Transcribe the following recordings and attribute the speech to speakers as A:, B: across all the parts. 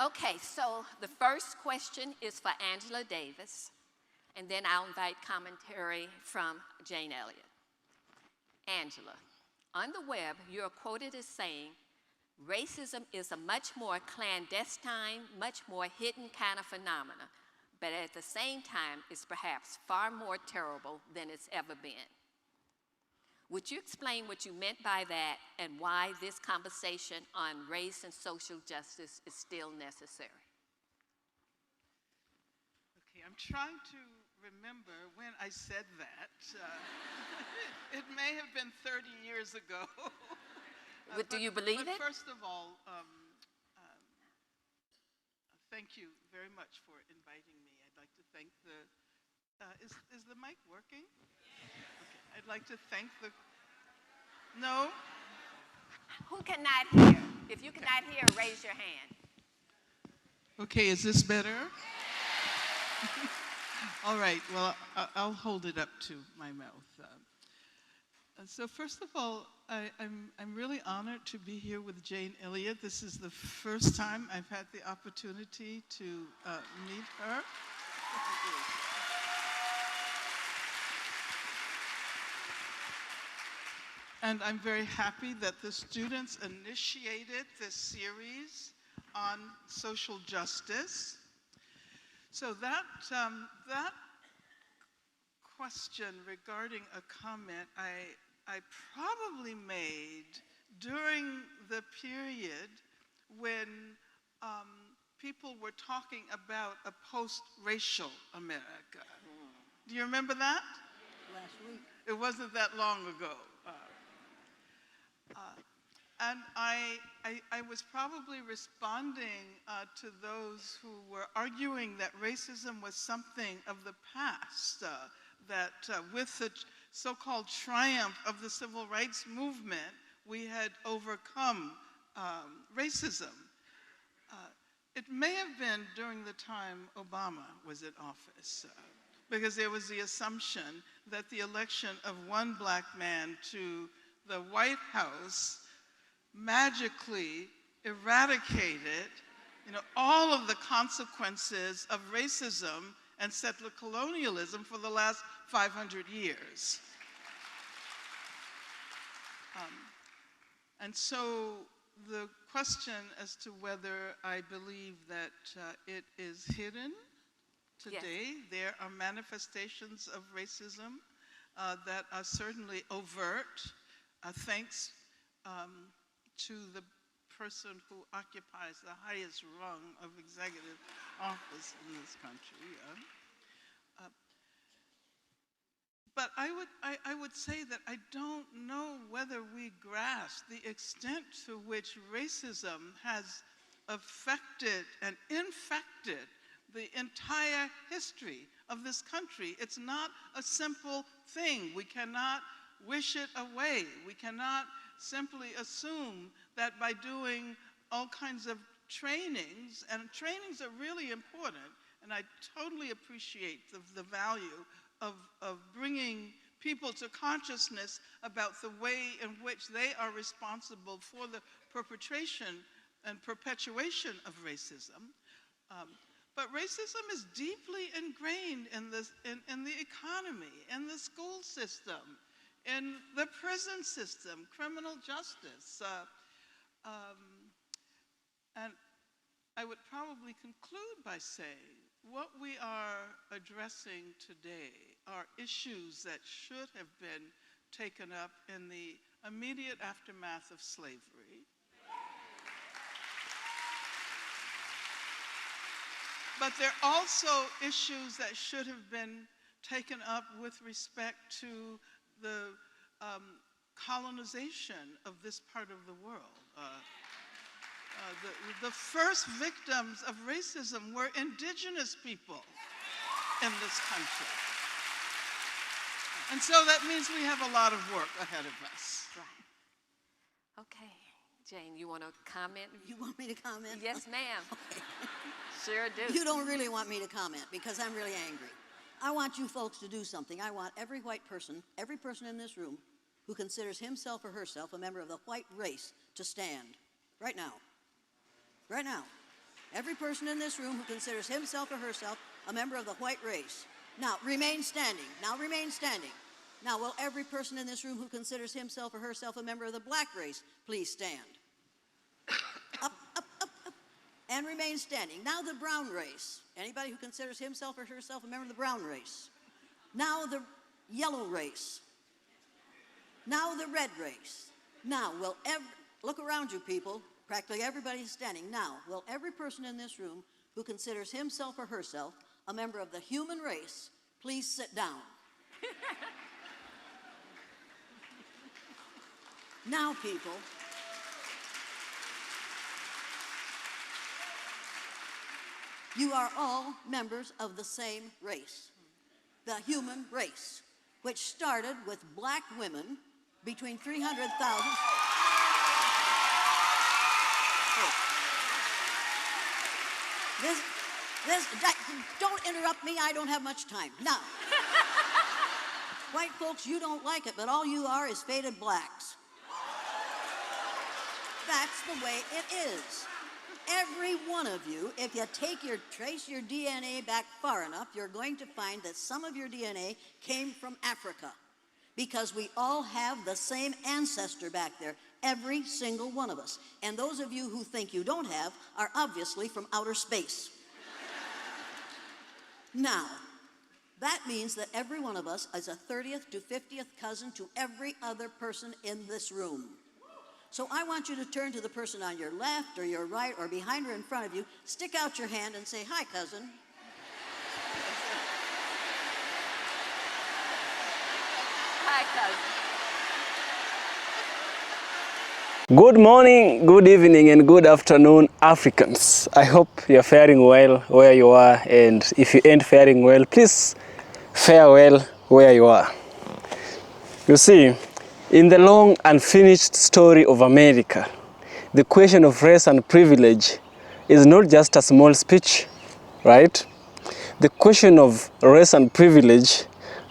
A: Okay, so the first question is for Angela Davis, and then I'll invite commentary from Jane Elliott. Angela, on the web, you're quoted as saying, racism is a much more clandestine, much more hidden kind of phenomena, but at the same time, it's perhaps far more terrible than it's ever been. Would you explain what you meant by that and why this conversation on race and social justice is still necessary?
B: Okay, I'm trying to remember when I said that. It may have been 30 years ago.
A: But do you believe it?
B: First of all, thank you very much for inviting me. I'd like to thank the, is the mic working? Okay, I'd like to thank the, no?
A: Who cannot hear? If you cannot hear, raise your hand.
B: Okay, is this better? All right, well, I'll hold it up to my mouth. So first of all, I'm really honored to be here with Jane Elliott. This is the first time I've had the opportunity to meet her. And I'm very happy that the students initiated this series on social justice. So that question regarding a comment I probably made during the period when people were talking about a post-racial America. Do you remember that?
C: Last week.
B: It wasn't that long ago. And I was probably responding to those who were arguing that racism was something of the past, that with the so-called triumph of the civil rights movement, we had overcome racism. It may have been during the time Obama was in office, because there was the assumption that the election of one black man to the White House magically eradicated, all of the consequences of racism and settler colonialism for the last 500 years. And so the question as to whether I believe that it is hidden today, yes. There are manifestations of racism that are certainly overt, thanks to the person who occupies the highest rung of executive office in this country. But I would say that I don't know whether we grasp the extent to which racism has affected and infected the entire history of this country. It's not a simple thing. We cannot wish it away. We cannot simply assume that by doing all kinds of trainings, and trainings are really important, and I totally appreciate the value of bringing people to consciousness about the way in which they are responsible for the perpetration and perpetuation of racism. But racism is deeply ingrained in the economy, in the school system, in the prison system, criminal justice. And I would probably conclude by saying what we are addressing today are issues that should have been taken up in the immediate aftermath of slavery. But they're also issues that should have been taken up with respect to the colonization of this part of the world. The first victims of racism were indigenous people in this country. And so that means we have a lot of work ahead of us.
A: Right. Okay. Jane, you want to comment?
C: You want me to comment?
A: Yes, ma'am.
C: Okay.
A: Sure do.
C: You don't really want me to comment because I'm really angry. I want you folks to do something. I want every white person, every person in this room who considers himself or herself a member of the white race to stand right now. Right now. Every person in this room who considers himself or herself a member of the white race. Now, remain standing. Now, remain standing. Now, will every person in this room who considers himself or herself a member of the black race please stand? Up, up, up, up. And remain standing. Now, the brown race. Anybody who considers himself or herself a member of the brown race. Now, the yellow race. Now, the red race. Now, look around you, people. Practically everybody is standing. Now, will every person in this room who considers himself or herself a member of the human race please sit down? Now, people, you are all members of the same race, the human race, which started with black women between 300,000. Don't interrupt me, I don't have much time. Now, white folks, you don't like it, but all you are is faded blacks. That's the way it is. Every one of you, if you trace your DNA back far enough, you're going to find that some of your DNA came from Africa, because we all have the same ancestor back there, every single one of us. And those of you who think you don't have are obviously from outer space. Now, that means that every one of us is a 30th to 50th cousin to every other person in this room. So I want you to turn to the person on your left or your right or behind or in front of you, stick out your hand and say, "Hi, cousin."
A: Hi, cousin.
D: Good morning, good evening, and good afternoon, Africans. I hope you're faring well where you are, and if you ain't faring well, please fare well where you are. You see, in the long unfinished story of America, the question of race and privilege is not just a small speech, right? The question of race and privilege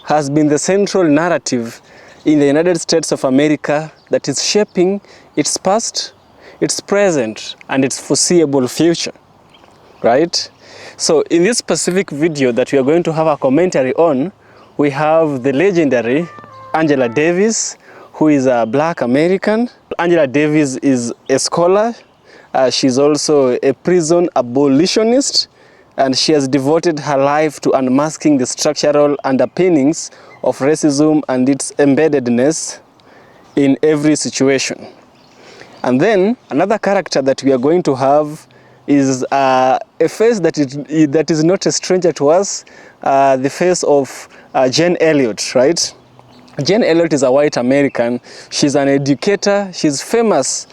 D: has been the central narrative in the United States of America that is shaping its past, its present, and its foreseeable future, right? So in this specific video that we are going to have a commentary on, we have the legendary Angela Davis, who is a black American. Angela Davis is a scholar. She's also a prison abolitionist, and she has devoted her life to unmasking the structural underpinnings of racism and its embeddedness in every situation. And then another character that we are going to have is a face that is not a stranger to us, the face of Jane Elliott, right? Jane Elliott is a white American. She's an educator. She's famous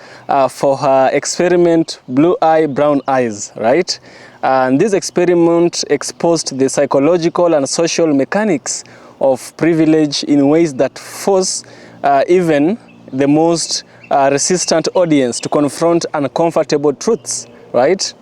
D: for her experiment, Blue Eye, Brown Eyes, right? And this experiment exposed the psychological and social mechanics of privilege in ways that force even the most resistant audience to confront uncomfortable truths, right?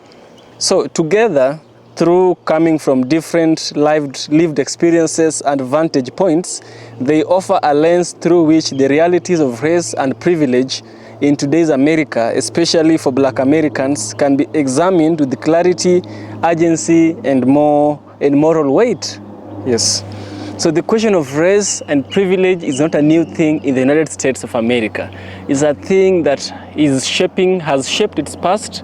D: So together, through coming from different lived experiences and vantage points, they offer a lens through which the realities of race and privilege in today's America, especially for black Americans, can be examined with clarity, urgency, and moral weight. Yes. So the question of race and privilege is not a new thing in the United States of America. It's a thing that has shaped its past,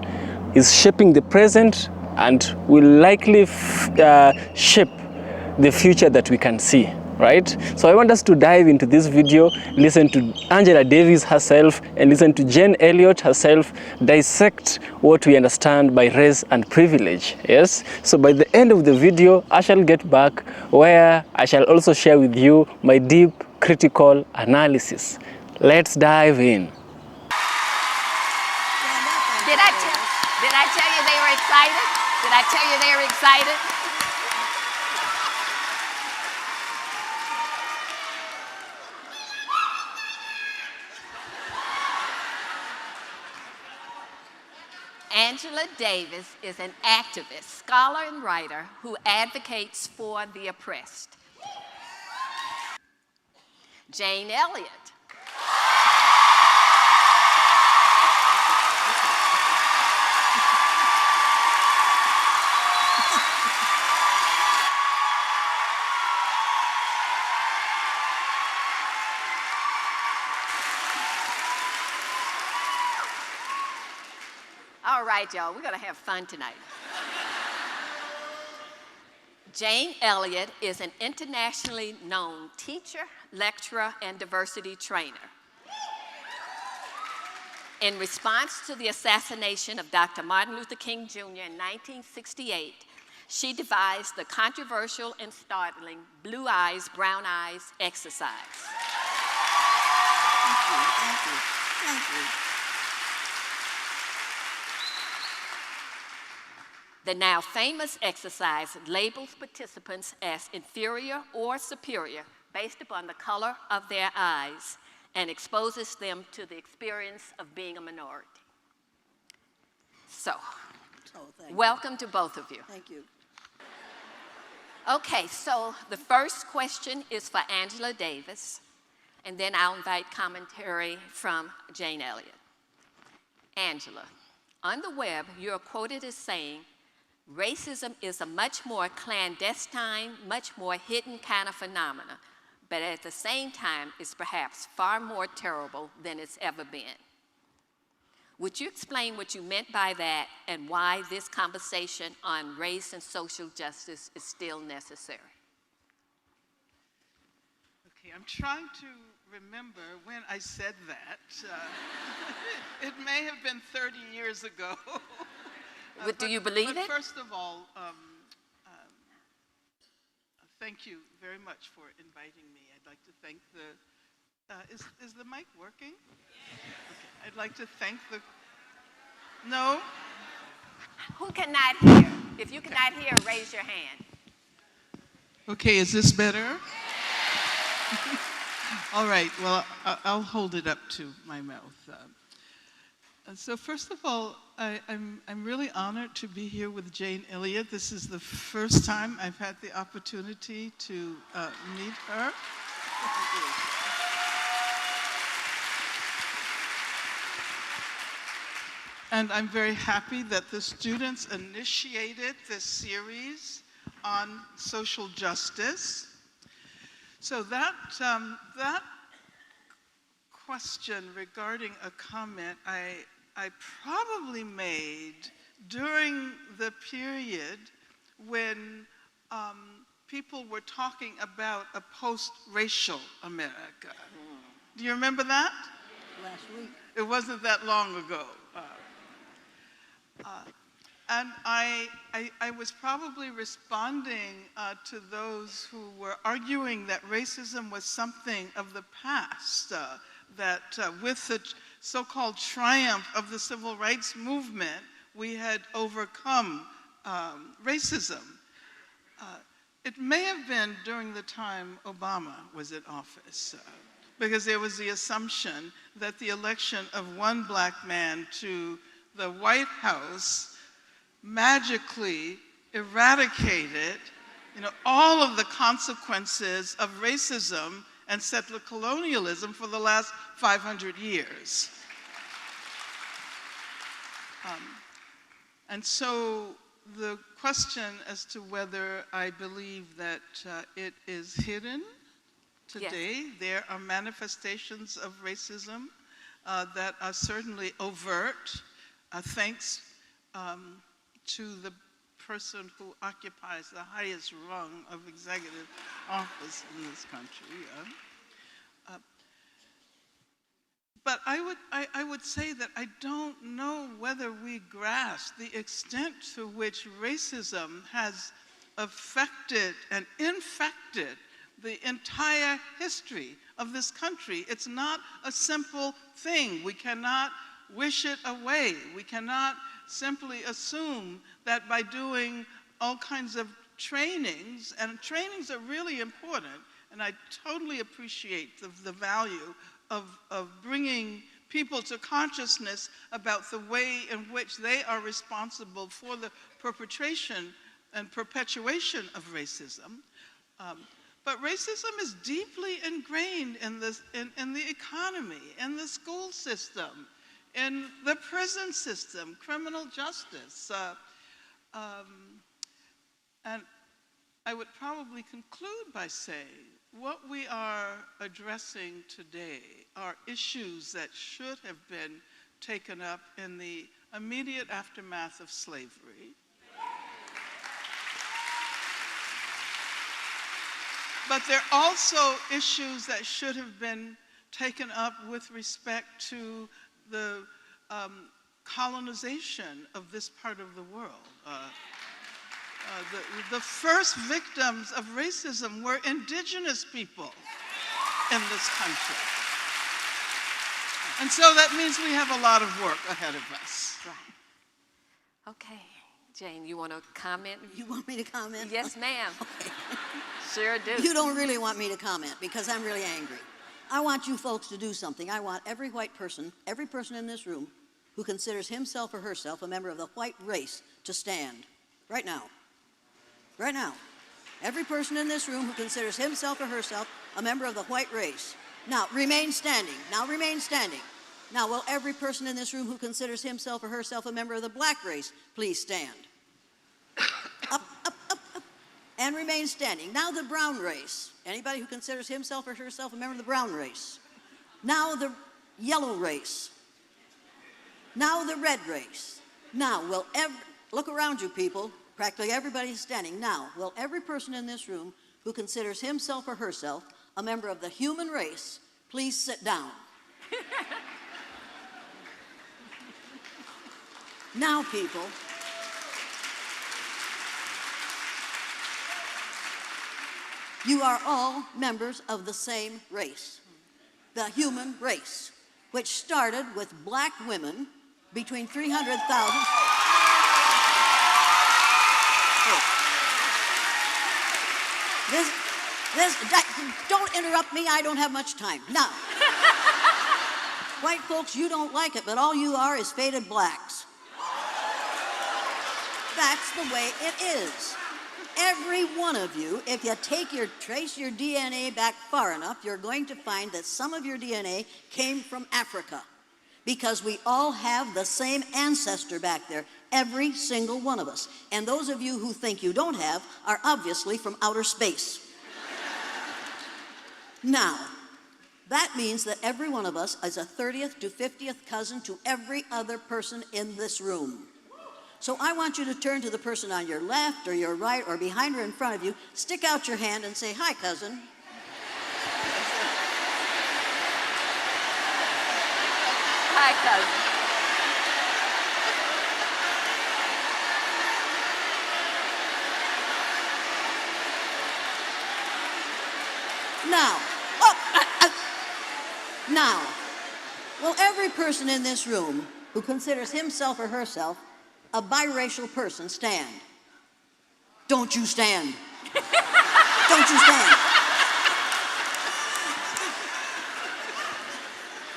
D: is shaping the present, and will likely shape the future that we can see, right? So I want us to dive into this video, listen to Angela Davis herself, and listen to Jane Elliott herself dissect what we understand by race and privilege, yes? So by the end of the video, I shall get back where I shall also share with you my deep critical analysis. Let's dive in.
A: Did I tell you they were excited? Did I tell you they were excited? Angela Davis is an activist, scholar, and writer who advocates for the oppressed. Jane Elliott. right, y'all, we're gonna have fun tonight. Jane Elliott is an internationally known teacher, lecturer, and diversity trainer. In response to the assassination of Dr. Martin Luther King Jr. in 1968, she devised the controversial and startling Blue Eyes, Brown Eyes exercise.
C: Thank you. Thank you.
A: The now famous exercise labels participants as inferior or superior based upon the color of their eyes and exposes them to the experience of being a minority. So, welcome to both of you.
C: Thank you.
A: Okay, so the first question is for Angela Davis, and then I'll invite commentary from Jane Elliott. Angela, on the web, you're quoted as saying, racism is a much more clandestine, much more hidden kind of phenomena, but at the same time is perhaps far more terrible than it's ever been. Would you explain what you meant by that and why this conversation on race and social justice is still necessary?
B: Okay, I'm trying to remember when I said that. It may have been 30 years ago.
A: But do you believe it?
B: First of all, thank you very much for inviting me. I'd like to thank the, is the mic working? Okay. I'd like to thank the, no?
A: Who cannot hear? If you cannot hear, raise your hand.
B: Okay, is this better? All right, well, I'll hold it up to my mouth. So first of all, I'm really honored to be here with Jane Elliott. This is the first time I've had the opportunity to meet her. And I'm very happy that the students initiated this series on social justice. So that question regarding a comment I probably made during the period when people were talking about a post-racial America. Do you remember that?
C: Last week.
B: It wasn't that long ago. And I was probably responding to those who were arguing that racism was something of the past, that with the so-called triumph of the civil rights movement, we had overcome racism. It may have been during the time Obama was in office, because there was the assumption that the election of one black man to the White House magically eradicated, all of the consequences of racism and settler colonialism for the last 500 years. And so the question as to whether I believe that it is hidden today, yes. There are manifestations of racism that are certainly overt, thanks to the person who occupies the highest rung of executive office in this country. But I would say that I don't know whether we grasp the extent to which racism has affected and infected the entire history of this country. It's not a simple thing. We cannot wish it away. We cannot simply assume that by doing all kinds of trainings, and trainings are really important, and I totally appreciate the value of bringing people to consciousness about the way in which they are responsible for the perpetration and perpetuation of racism. But racism is deeply ingrained in the economy, in the school system, in the prison system, criminal justice. And I would probably conclude by saying what we are addressing today are issues that should have been taken up in the immediate aftermath of slavery. But there are also issues that should have been taken up with respect to the colonization of this part of the world. The first victims of racism were indigenous people in this country. And so that means we have a lot of work ahead of us.
A: Right. Okay. Jane, you want to comment?
C: You want me to comment?
A: Yes, ma'am.
C: Okay.
A: Sure do.
C: You don't really want me to comment because I'm really angry. I want you folks to do something. I want every white person, every person in this room who considers himself or herself a member of the white race to stand. Right now. Right now. Every person in this room who considers himself or herself a member of the white race. Now, remain standing. Now, remain standing. Now, will every person in this room who considers himself or herself a member of the black race please stand? Up, up, up, up. And remain standing. Now, the brown race. Anybody who considers himself or herself a member of the brown race. Now, the yellow race. Now, the red race. Now, will look around you, people. Practically everybody is standing. Now, will every person in this room who considers himself or herself a member of the human race please sit down? Now, people, you are all members of the same race, the human race, which started with black women between 300,000. Don't interrupt me, I don't have much time. Now, white folks, you don't like it, but all you are is faded blacks. That's the way it is. Every one of you, if you trace your DNA back far enough, you're going to find that some of your DNA came from Africa, because we all have the same ancestor back there, every single one of us. And those of you who think you don't have are obviously from outer space. Now, that means that every one of us is a 30th to 50th cousin to every other person in this room. So I want you to turn to the person on your left or your right or behind or in front of you, stick out your hand and say, "Hi, cousin."
A: Hi, cousin.
C: Now, will every person in this room who considers himself or herself a biracial person stand? Don't you stand. Don't you stand.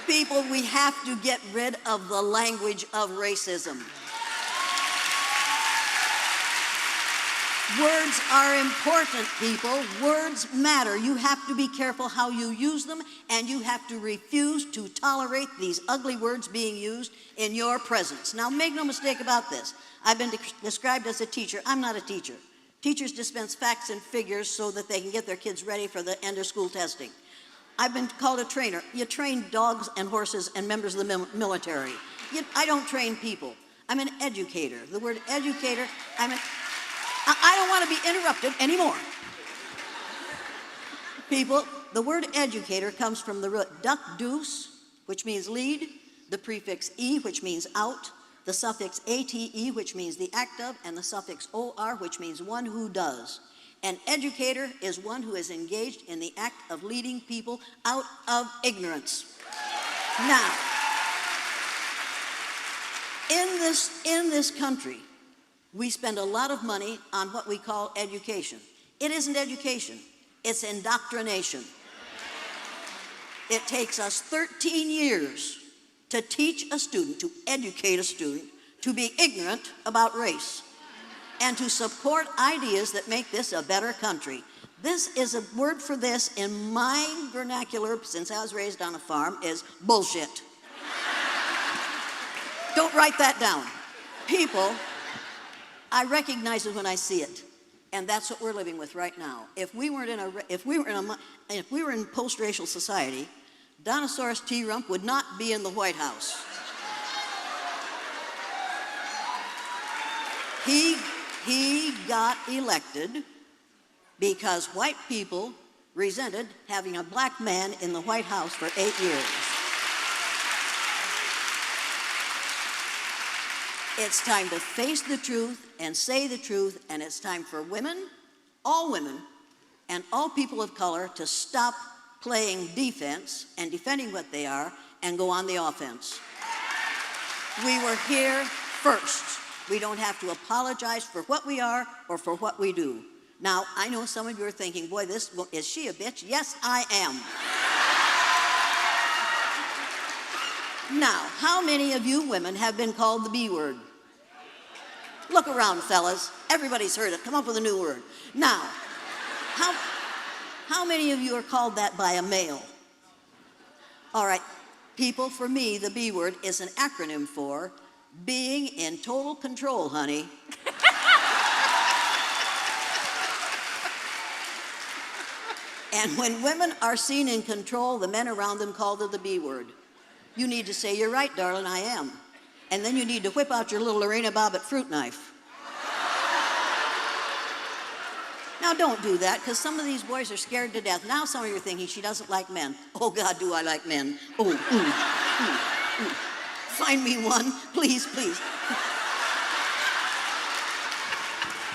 C: People, we have to get rid of the language of racism. Words are important, people. Words matter. You have to be careful how you use them, and you have to refuse to tolerate these ugly words being used in your presence. Now, make no mistake about this. I've been described as a teacher. I'm not a teacher. Teachers dispense facts and figures so that they can get their kids ready for the end of school testing. I've been called a trainer. You train dogs and horses and members of the military. I don't train people. I'm an educator. The word educator, I don't want to be interrupted anymore. People, the word educator comes from the root duck deuce, which means lead, the prefix e, which means out, the suffix ate, which means the act of, and the suffix or, which means one who does. An educator is one who is engaged in the act of leading people out of ignorance. Now, in this country, we spend a lot of money on what we call education. It isn't education, it's indoctrination. It takes us 13 years to teach a student, to educate a student, to be ignorant about race, and to support ideas that make this a better country. This is a word for this in my vernacular, since I was raised on a farm, is bullshit. Don't write that down. People, I recognize it when I see it, and that's what we're living with right now. If we were in post-racial society, Donosaurus T. Rump would not be in the White House. He got elected because white people resented having a black man in the White House for 8 years. It's time to face the truth and say the truth, and it's time for women, and all people of color to stop playing defense and defending what they are and go on the offense. We were here first. We don't have to apologize for what we are or for what we do. Now, I know some of you are thinking, boy, is she a bitch? Yes, I am. Now, how many of you women have been called the B word? Look around, fellas. Everybody's heard it. Come up with a new word. Now, how many of you are called that by a male? All right, people, for me, the B word is an acronym for being in total control, honey. And when women are seen in control, the men around them call them the B word. You need to say, you're right, darling, I am. And then you need to whip out your little Lorena Bobbitt fruit knife. Now, don't do that, because some of these boys are scared to death. Now some of you are thinking, she doesn't like men. Oh, God, do I like men. Oh, Find me one, please, please.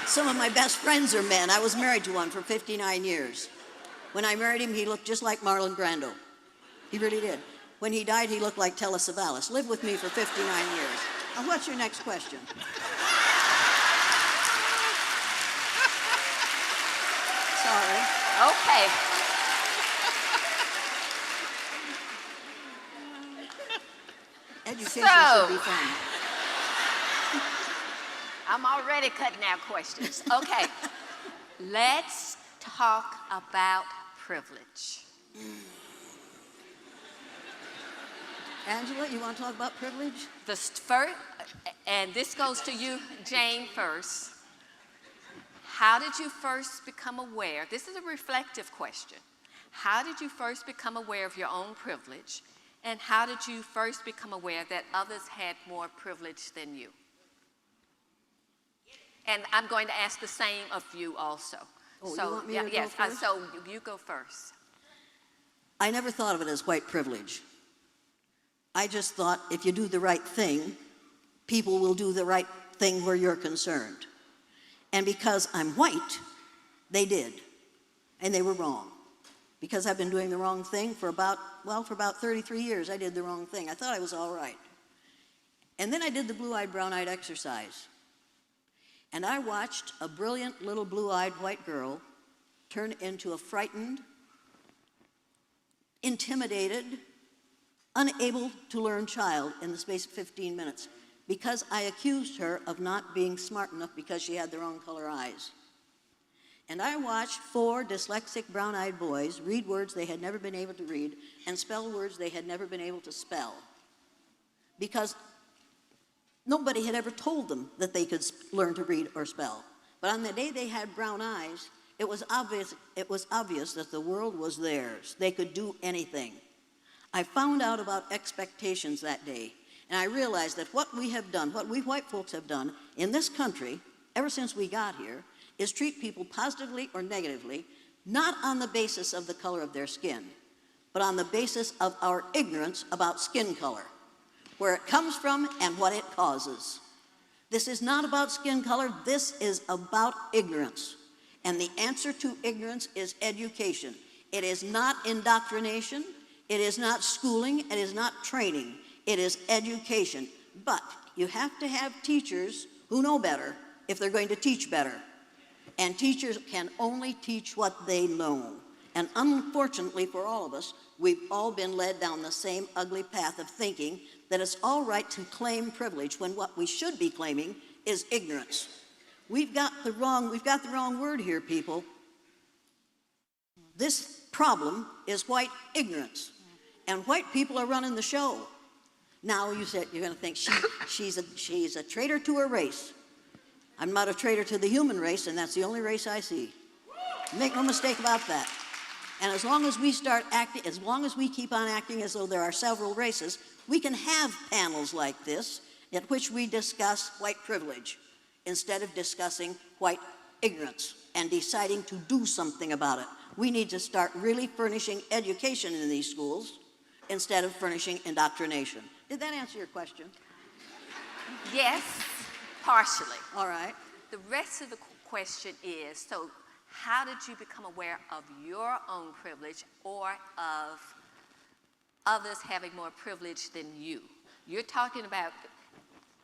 C: Some of my best friends are men. I was married to one for 59 years. When I married him, he looked just like Marlon Brando. He really did. When he died, he looked like Telly Savalas. Lived with me for 59 years. Now, what's your next question? Sorry.
A: Okay.
C: Education should be fun.
A: I'm already cutting out questions. Okay. Let's talk about privilege.
C: Angela, you want to talk about privilege?
A: And this goes to you, Jane, first. How did you first become aware? This is a reflective question. How did you first become aware of your own privilege? And how did you first become aware that others had more privilege than you? And I'm going to ask the same of you also.
C: Oh, you want me to go
A: yes,
C: first?
A: So you go first.
C: I never thought of it as white privilege. I just thought if you do the right thing, people will do the right thing where you're concerned. And because I'm white, they did. And they were wrong. Because I've been doing the wrong thing for about 33 years, I did the wrong thing. I thought I was all right. And then I did the blue-eyed, brown-eyed exercise. And I watched a brilliant little blue-eyed white girl turn into a frightened, intimidated, unable to learn child in the space of 15 minutes because I accused her of not being smart enough because she had the wrong color eyes. And I watched 4 dyslexic brown-eyed boys read words they had never been able to read and spell words they had never been able to spell because nobody had ever told them that they could learn to read or spell. But on the day they had brown eyes, it was obvious that the world was theirs. They could do anything. I found out about expectations that day, and I realized that what we have done, what we white folks have done in this country, ever since we got here, is treat people positively or negatively, not on the basis of the color of their skin, but on the basis of our ignorance about skin color, where it comes from and what it causes. This is not about skin color, this is about ignorance. And the answer to ignorance is education. It is not indoctrination. It is not schooling, it is not training, it is education. But you have to have teachers who know better if they're going to teach better. And teachers can only teach what they know. And unfortunately for all of us, we've all been led down the same ugly path of thinking that it's all right to claim privilege when what we should be claiming is ignorance. We've got the wrong word here, people. This problem is white ignorance. And white people are running the show. Now you're going to think she's a traitor to her race. I'm not a traitor to the human race, and that's the only race I see. Make no mistake about that. And as long as we keep on acting as though there are several races, we can have panels like this at which we discuss white privilege. instead of discussing white ignorance and deciding to do something about it. We need to start really furnishing education in these schools instead of furnishing indoctrination. Did that answer your question?
A: Yes, partially.
C: All right.
A: The rest of the question is, so how did you become aware of your own privilege or of others having more privilege than you? You're talking about...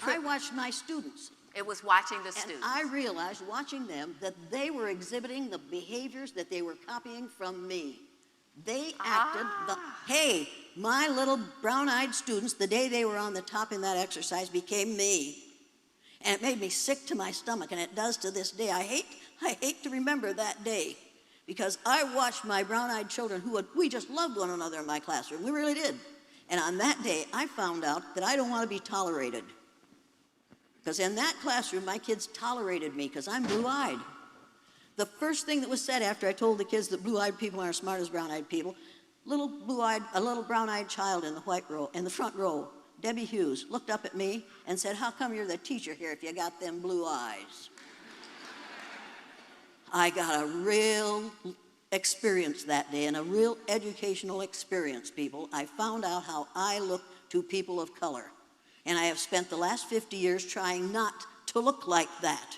C: I watched my students.
A: It was watching the
C: And
A: students.
C: I realized, watching them, that they were exhibiting the behaviors that they were copying from me. They acted hey, my little brown-eyed students, the day they were on the top in that exercise, became me. And it made me sick to my stomach, and it does to this day. I hate to remember that day, because I watched my brown-eyed children we just loved one another in my classroom. We really did. And on that day, I found out that I don't want to be tolerated. Because in that classroom, my kids tolerated me because I'm blue-eyed. The first thing that was said after I told the kids that blue-eyed people aren't as smart as brown-eyed people, a little brown-eyed child in the front row, Debbie Hughes, looked up at me and said, "How come you're the teacher here if you got them blue eyes?" I got a real experience that day, and a real educational experience, people. I found out how I look to people of color. And I have spent the last 50 years trying not to look like that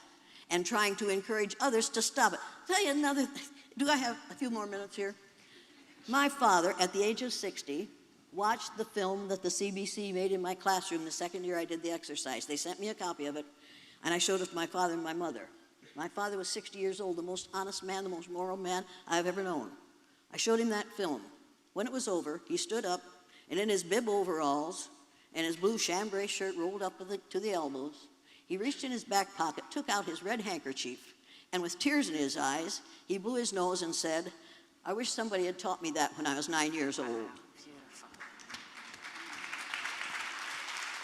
C: and trying to encourage others to stop it. Tell you another thing. Do I have a few more minutes here? My father, at the age of 60, watched the film that the CBC made in my classroom the second year I did the exercise. They sent me a copy of it, and I showed it to my father and my mother. My father was 60 years old, the most honest man, the most moral man I've ever known. I showed him that film. When it was over, he stood up, and in his bib overalls and his blue chambray shirt rolled up to the elbows, he reached in his back pocket, took out his red handkerchief, and with tears in his eyes, he blew his nose and said, "I wish somebody had taught me that when I was 9 years old."
A: Beautiful.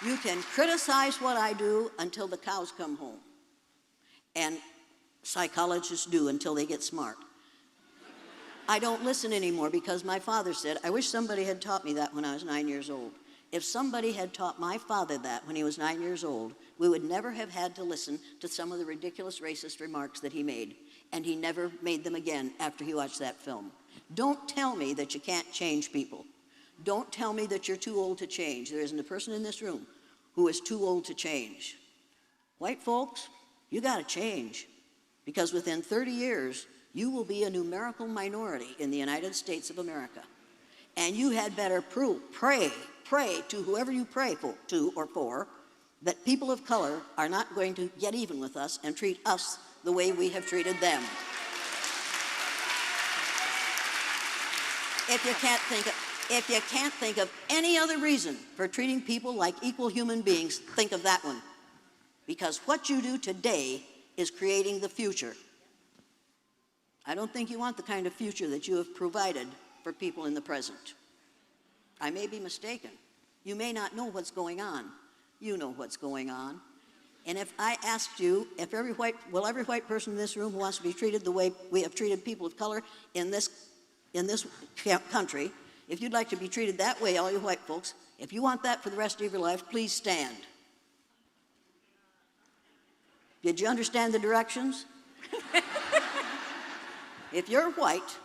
C: You can criticize what I do until the cows come home. And psychologists do until they get smart. I don't listen anymore because my father said, "I wish somebody had taught me that when I was 9 years old." If somebody had taught my father that when he was 9 years old, we would never have had to listen to some of the ridiculous racist remarks that he made. And he never made them again after he watched that film. Don't tell me that you can't change people. Don't tell me that you're too old to change. There isn't a person in this room who is too old to change. White folks, you gotta change. Because within 30 years, you will be a numerical minority in the United States of America. And you had better pray to whoever you pray to or for, that people of color are not going to get even with us and treat us the way we have treated them. If you can't think of any other reason for treating people like equal human beings, think of that one. Because what you do today is creating the future. I don't think you want the kind of future that you have provided for people in the present. I may be mistaken. You may not know what's going on. You know what's going on. And if I asked you, if every white person in this room who wants to be treated the way we have treated people of color in this country, if you'd like to be treated that way, all you white folks, if you want that for the rest of your life, please stand. Did you understand the directions? If you're white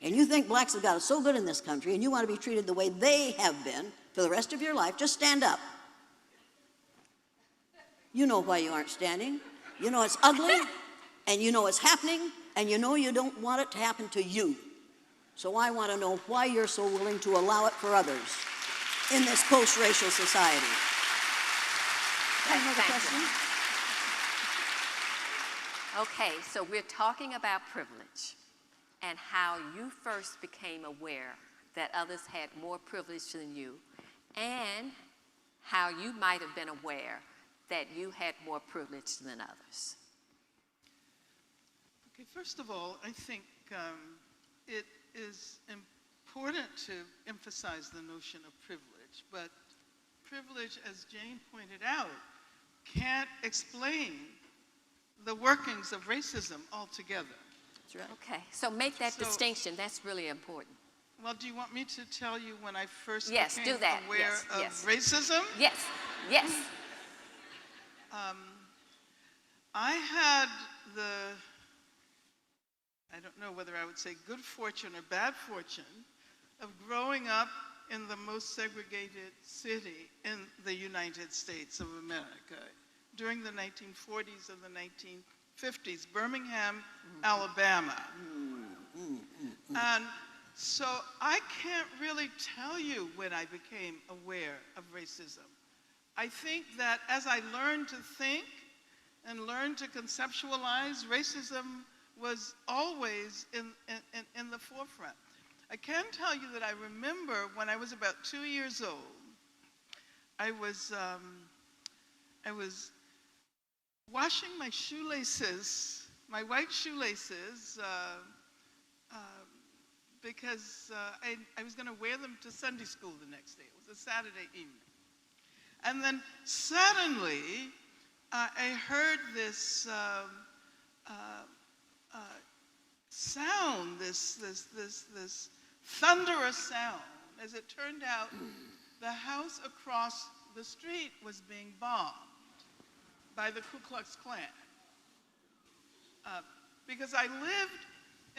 C: and you think blacks have got it so good in this country and you want to be treated the way they have been for the rest of your life, just stand up. You know why you aren't standing. You know it's ugly, and you know it's happening, and you know you don't want it to happen to you. So I want to know why you're so willing to allow it for others in this post-racial society. Another question?
A: Okay, so we're talking about privilege and how you first became aware that others had more privilege than you, and how you might have been aware that you had more privilege than others.
B: Okay, first of all, I think it is important to emphasize the notion of privilege, but privilege, as Jane pointed out, can't explain the workings of racism altogether.
C: That's right.
A: Okay, so make that distinction. That's really important.
B: Well, do you want me to tell you when I first
A: Yes,
B: became
A: do that.
B: aware
A: Yes,
B: of
A: yes.
B: racism?
A: Yes, yes.
B: I had I don't know whether I would say good fortune or bad fortune, of growing up in the most segregated city in the United States of America during the 1940s and the 1950s, Birmingham, Alabama. And so I can't really tell you when I became aware of racism. I think that as I learned to think and learned to conceptualize, racism was always in the forefront. I can tell you that I remember when I was about 2 years old, I was washing my shoelaces, my white shoelaces, because I was going to wear them to Sunday school the next day. It was a Saturday evening. And then suddenly, I heard this sound, this thunderous sound. As it turned out, the house across the street was being bombed by the Ku Klux Klan. Because I lived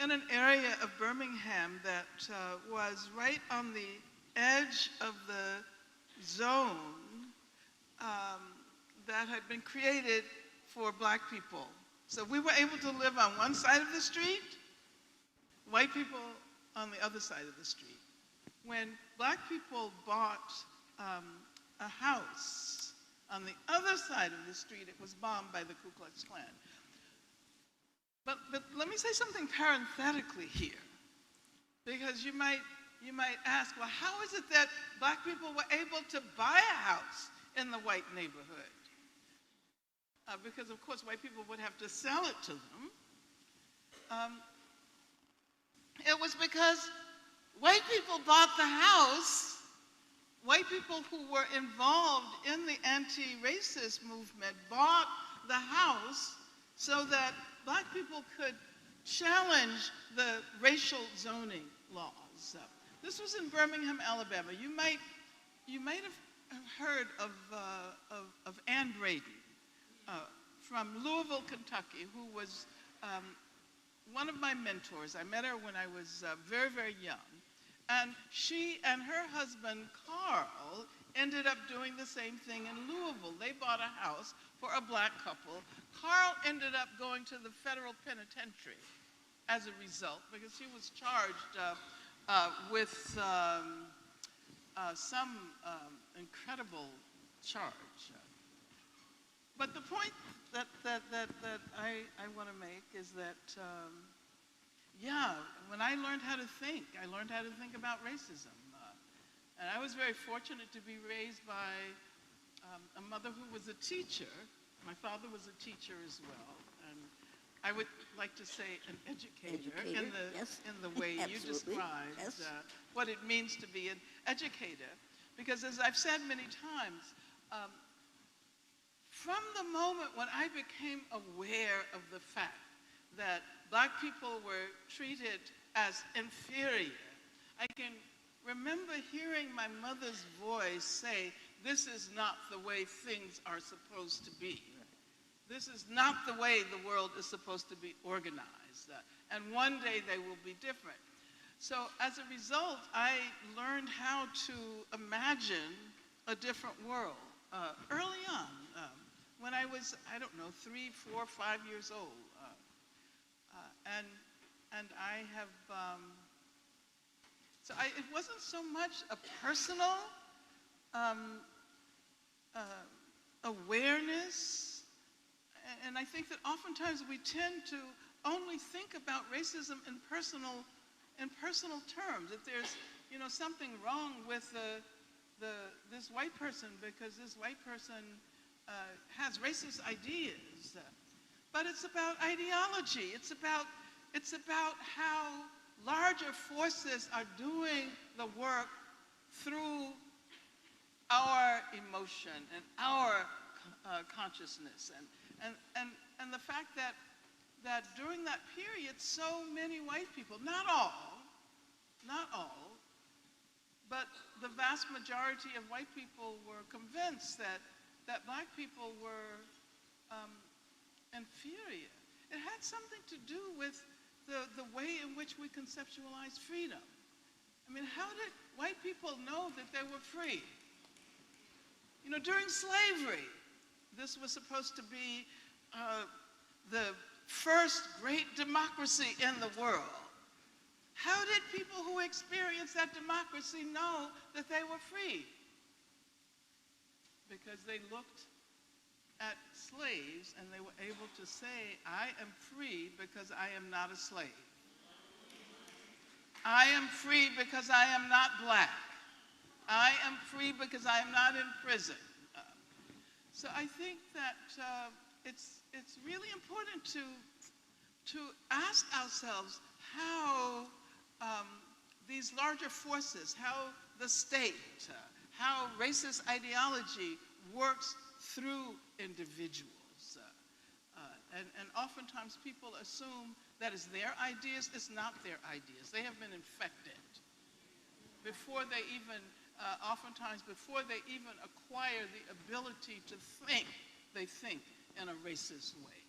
B: in an area of Birmingham that was right on the edge of the zone that had been created for black people. So we were able to live on one side of the street, white people on the other side of the street. When black people bought a house on the other side of the street, it was bombed by the Ku Klux Klan. But let me say something parenthetically here, because you might ask, well, how is it that black people were able to buy a house in the white neighborhood? Because of course white people would have to sell it to them. It was because white people bought the house. White people who were involved in the anti-racist movement bought the house so that black people could challenge the racial zoning laws. This was in Birmingham, Alabama. You might have heard of Ann Braden from Louisville, Kentucky, who was one of my mentors. I met her when I was very, very young. And she and her husband, Carl, ended up doing the same thing in Louisville. They bought a house for a black couple. Carl ended up going to the federal penitentiary as a result, because he was charged with some incredible charge. But the point that I want to make is that, when I learned how to think, I learned how to think about racism. And I was very fortunate to be raised by a mother who was a teacher. My father was a teacher as well. And I would like to say an educator in the way you described what it means to be an educator. Because as I've said many times, from the moment when I became aware of the fact that black people were treated as inferior, I can remember hearing my mother's voice say, "This is not the way things are supposed to be. This is not the way the world is supposed to be organized. And one day they will be different." So as a result, I learned how to imagine a different world early on, when I was, I don't know, 3, 4, 5 years old. And I have, it wasn't so much a personal awareness, and I think that oftentimes we tend to only think about racism in personal terms. That there's, something wrong with this white person because this white person has racist ideas. But it's about ideology. It's about how larger forces are doing the work through our emotion and our consciousness, and the fact that during that period, so many white people, not all, but the vast majority of white people were convinced that black people were inferior. It had something to do with the way in which we conceptualize freedom. I mean, how did white people know that they were free? You know, during slavery, this was supposed to be the first great democracy in the world. How did people who experienced that democracy know that they were free? Because they looked at slaves and they were able to say, I am free because I am not a slave. I am free because I am not black. I am free because I am not in prison. So I think that it's really important to ask ourselves how these larger forces, how the state, how racist ideology works through individuals. And oftentimes people assume that it's their ideas. It's not their ideas. They have been infected before they even, oftentimes before they even acquire the ability to think, they think in a racist way.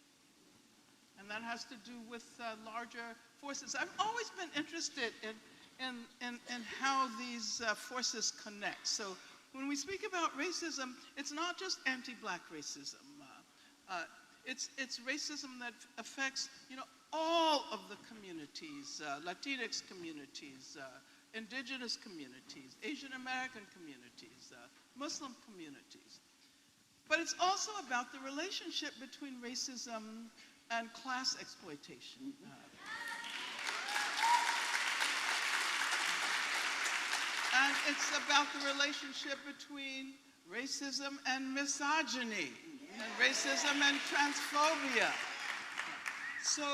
B: And that has to do with larger forces. I've always been interested in how these forces connect. So when we speak about racism, it's not just anti-black racism. It's racism that affects, you know, all of the communities, Latinx communities, indigenous communities, Asian American communities, Muslim communities. But it's also about the relationship between racism and class exploitation. And it's about the relationship between racism and misogyny, and racism and transphobia. So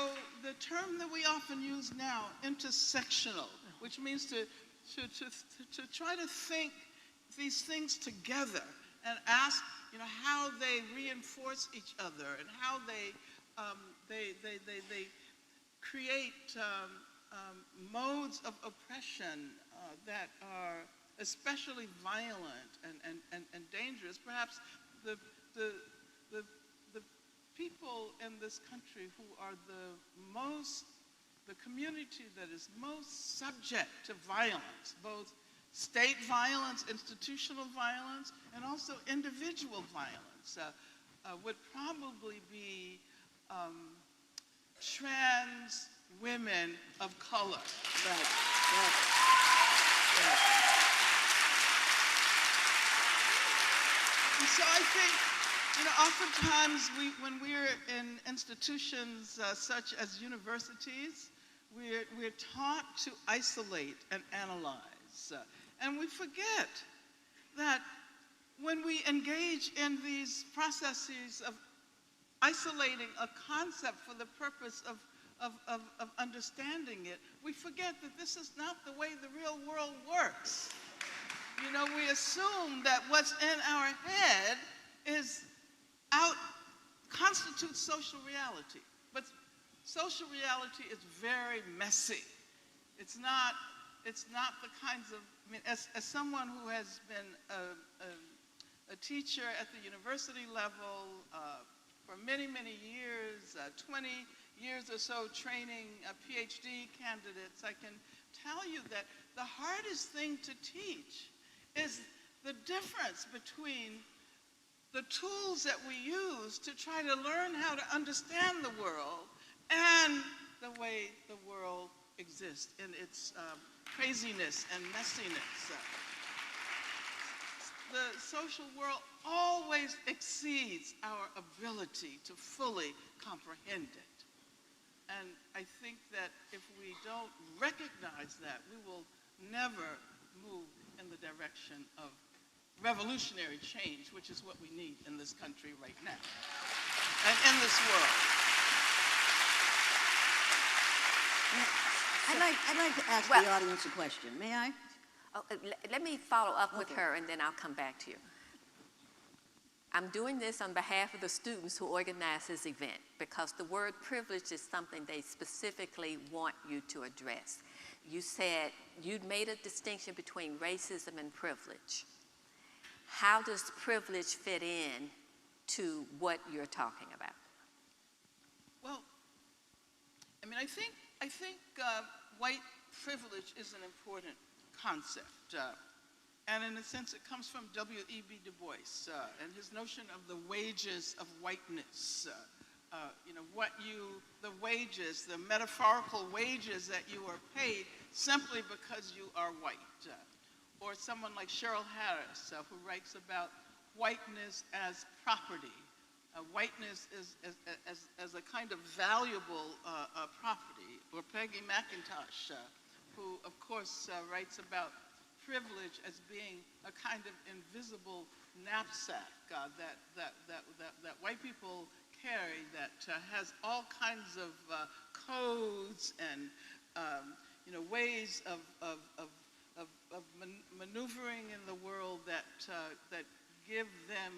B: the term that we often use now, intersectional, which means to try to think these things together and ask, you know, how they reinforce each other and how they create modes of oppression that are especially violent and dangerous. Perhaps the people in this country who are the community that is most subject to violence, both state violence, institutional violence, and also individual violence, would probably be trans women of color.
C: Right.
B: And so I think, you know, oftentimes when we're in institutions such as universities, we're taught to isolate and analyze. And we forget that when we engage in these processes of isolating a concept for the purpose of understanding it, we forget that this is not the way the real world works. You know, we assume that what's in our head constitutes social reality. But social reality is very messy. It's not the kinds of, I mean, as someone who has been a teacher at the university level for many, many years, 20 years or so training PhD candidates, I can tell you that the hardest thing to teach is the difference between the tools that we use to try to learn how to understand the world and the way the world exists in its craziness and messiness. The social world always exceeds our ability to fully comprehend it. And I think that if we don't recognize that, we will never move in the direction of revolutionary change, which is what we need in this country right now and in this world.
C: I'd like to ask the audience a question. May I?
A: Oh, let me follow up with her, and then I'll come back to you. I'm doing this on behalf of the students who organized this event, because the word privilege is something they specifically want you to address. You said you'd made a distinction between racism and privilege. How does privilege fit in to what you're talking about?
B: I think white privilege is an important concept. And in a sense, it comes from W.E.B. Du Bois and his notion of the wages of whiteness. The wages, the metaphorical wages that you are paid simply because you are white. Or someone like Cheryl Harris, who writes about whiteness as property. Whiteness as a kind of valuable property. Or Peggy McIntosh, who of course writes about privilege as being a kind of invisible knapsack that white people carry that has all kinds of codes and ways of maneuvering in the world that give them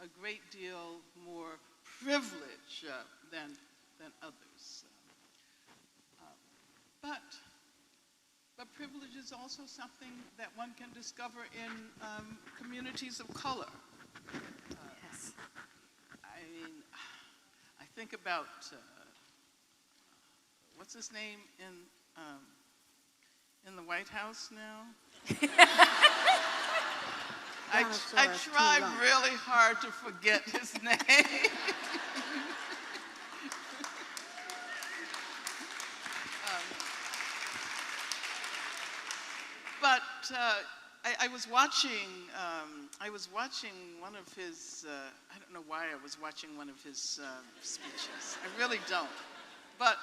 B: a great deal more privilege than others. But privilege is also something that one can discover in communities of color.
A: Yes.
B: I mean, I think about, what's his name in the White House now? I tried really hard to forget his name. But I was watching one of his, I don't know why I was watching one of his speeches. I really don't. But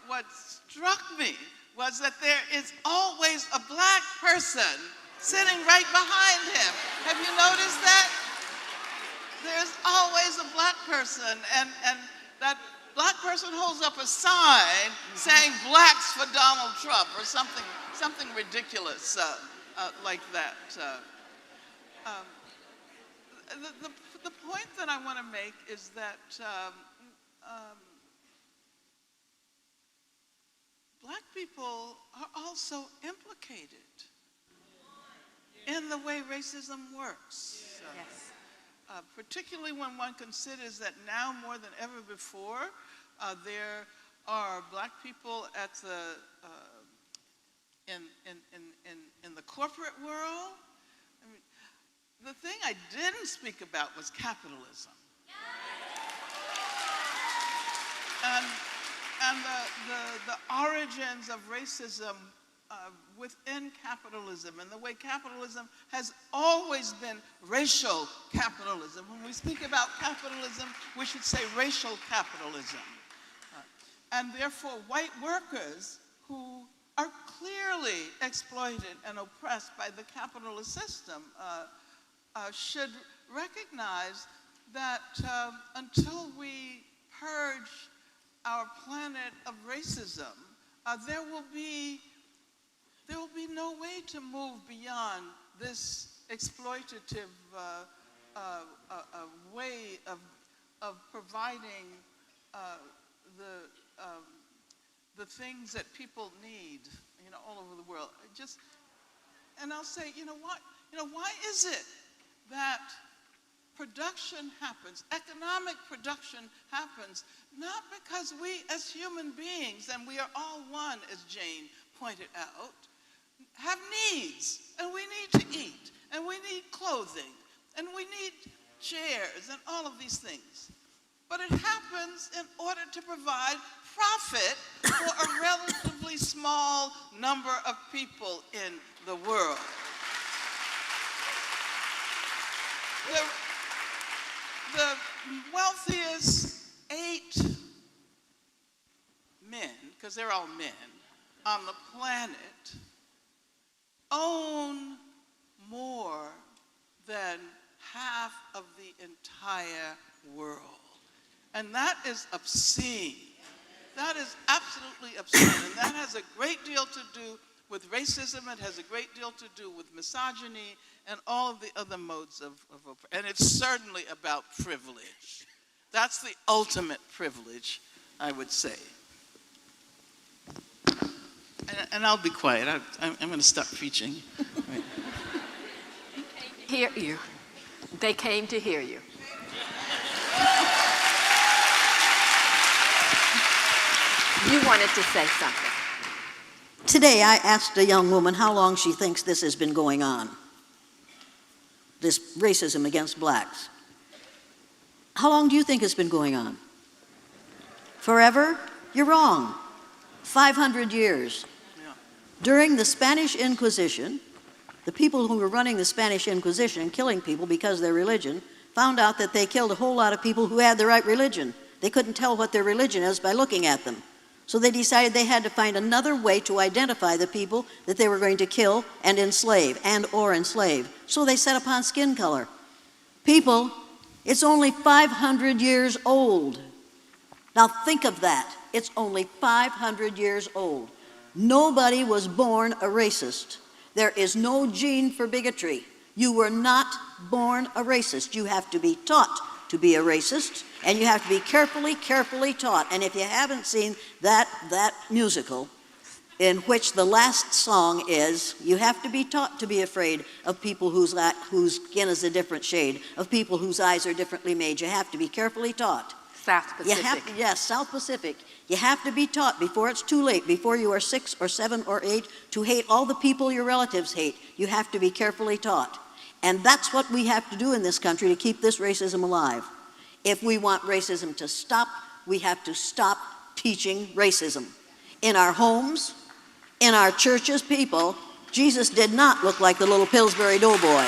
B: what struck me was that there is always a black person sitting right behind him. Have you noticed that? There's always a black person, and that black person holds up a sign saying "Blacks for Donald Trump" or something ridiculous like that. The point that I want to make is that black people are also implicated in the way racism works.
A: Yes.
B: Particularly when one considers that now more than ever before, there are black people at the in the corporate world. I mean, the thing I didn't speak about was capitalism. And the origins of racism within capitalism, and the way capitalism has always been racial capitalism. When we speak about capitalism, we should say racial capitalism. And therefore, white workers who are clearly exploited and oppressed by the capitalist system should recognize that until we purge our planet of racism, there will be no way to move beyond this exploitative way of providing the things that people need, all over the world. And I'll say, why is it that production happens, economic production happens, not because we as human beings, and we are all one, as Jane pointed out, have needs, and we need to eat, and we need clothing, and we need chairs, and all of these things. But it happens in order to provide profit for a relatively small number of people in the world. The wealthiest 8 men, because they're all men, on the planet own more than half of the entire world. And that is obscene. That is absolutely obscene. And that has a great deal to do with racism. It has a great deal to do with misogyny and all of the other modes of and it's certainly about privilege. That's the ultimate privilege, I would say. And I'll be quiet. I'm going to stop preaching. Right.
A: Hear you. They came to hear you. You wanted to say something.
C: Today, I asked a young woman how long she thinks this has been going on, this racism against blacks. How long do you think it's been going on? Forever? You're wrong. 500 years.
B: Yeah.
C: During the Spanish Inquisition, the people who were running the Spanish Inquisition and killing people because of their religion found out that they killed a whole lot of people who had the right religion. They couldn't tell what their religion is by looking at them. So they decided they had to find another way to identify the people that they were going to kill and enslave, and/or enslave. So they set upon skin color. People, it's only 500 years old. Now think of that. It's only 500 years old. Nobody was born a racist. There is no gene for bigotry. You were not born a racist. You have to be taught to be a racist, and you have to be carefully, carefully taught. And if you haven't seen that musical, in which the last song is, you have to be taught to be afraid of people whose skin is a different shade, of people whose eyes are differently made. You have to be carefully taught.
A: South Pacific.
C: Yes, South Pacific. You have to be taught before it's too late, before you are 6 or 7 or 8, to hate all the people your relatives hate. You have to be carefully taught. And that's what we have to do in this country to keep this racism alive. If we want racism to stop, we have to stop teaching racism. In our homes, in our churches, people, Jesus did not look like the little Pillsbury Doughboy.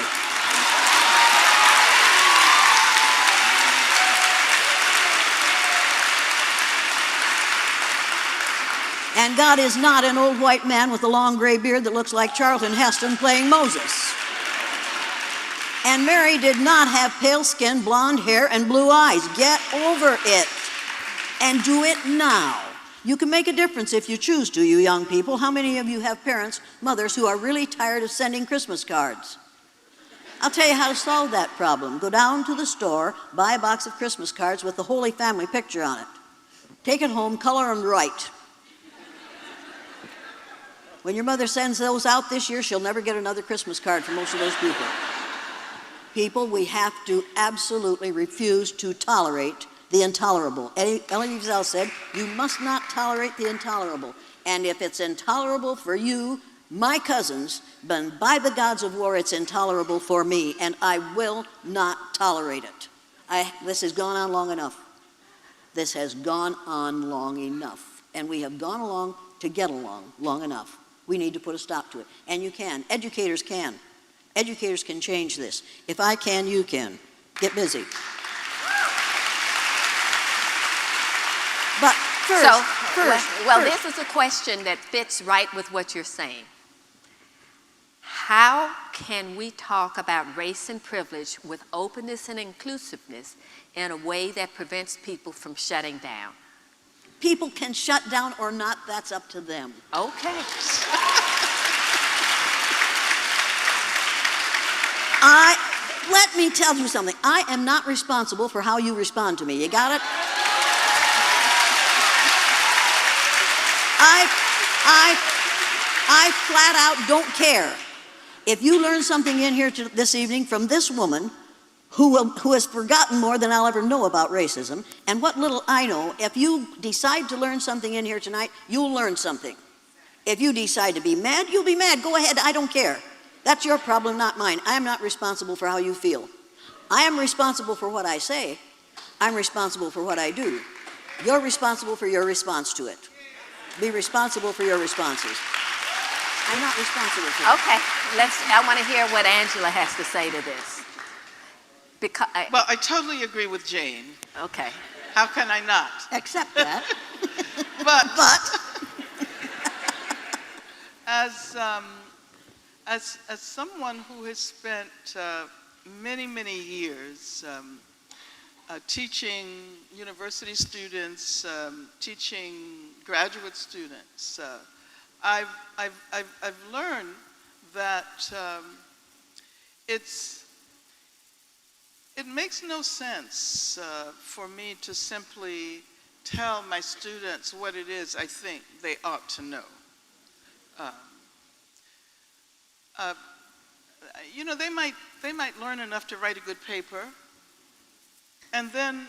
C: And God is not an old white man with a long gray beard that looks like Charlton Heston playing Moses. And Mary did not have pale skin, blonde hair, and blue eyes. Get over it. And do it now. You can make a difference if you choose to, you young people. How many of you have parents, mothers, who are really tired of sending Christmas cards? I'll tell you how to solve that problem. Go down to the store, buy a box of Christmas cards with the Holy Family picture on it. Take it home, color them right. When your mother sends those out this year, she'll never get another Christmas card from most of those people. People, we have to absolutely refuse to tolerate the intolerable. Elie Wiesel said, you must not tolerate the intolerable. And if it's intolerable for you, my cousins, then by the gods of war, it's intolerable for me, and I will not tolerate it. This has gone on long enough. This has gone on long enough. And we have gone along to get along long enough. We need to put a stop to it. And you can. Educators can. Educators can change this. If I can, you can. Get busy. But first,
A: this is a question that fits right with what you're saying. How can we talk about race and privilege with openness and inclusiveness in a way that prevents people from shutting down?
C: People can shut down or not, that's up to them.
A: Okay.
C: Let me tell you something. I am not responsible for how you respond to me. You got it? I flat out don't care. If you learn something in here this evening from this woman who has forgotten more than I'll ever know about racism, and what little I know, if you decide to learn something in here tonight, you'll learn something. If you decide to be mad, you'll be mad. Go ahead, I don't care. That's your problem, not mine. I am not responsible for how you feel. I am responsible for what I say. I'm responsible for what I do. You're responsible for your response to it. Be responsible for your responses. I'm not responsible for it.
A: Okay, I want to hear what Angela has to say to this.
B: Well, I totally agree with Jane.
A: Okay.
B: How can I not?
C: Accept that.
B: But as someone who has spent many years teaching university students, teaching graduate students, I've learned that it makes no sense for me to simply tell my students what it is I think they ought to know. You know, they might learn enough to write a good paper, and then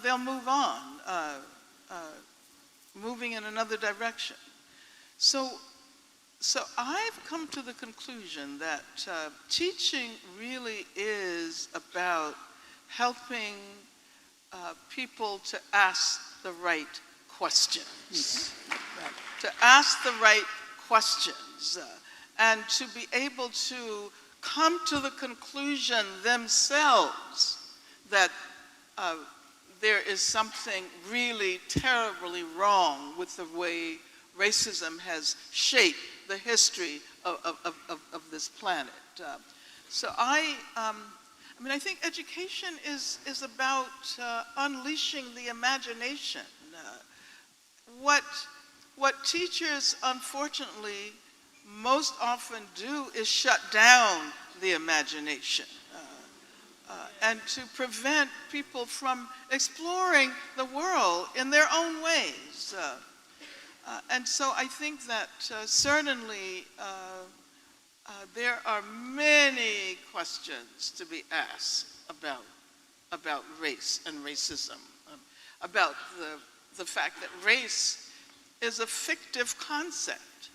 B: they'll move on, moving in another direction. So I've come to the conclusion that teaching really is about helping people to ask the right questions. To ask the right questions and to be able to come to the conclusion themselves that there is something really terribly wrong with the way racism has shaped the history of this planet. So I think education is about unleashing the imagination. What teachers, unfortunately, most often do is shut down the imagination and to prevent people from exploring the world in their own ways. And so I think that certainly there are many questions to be asked about race and racism, about the fact that race is a fictive concept.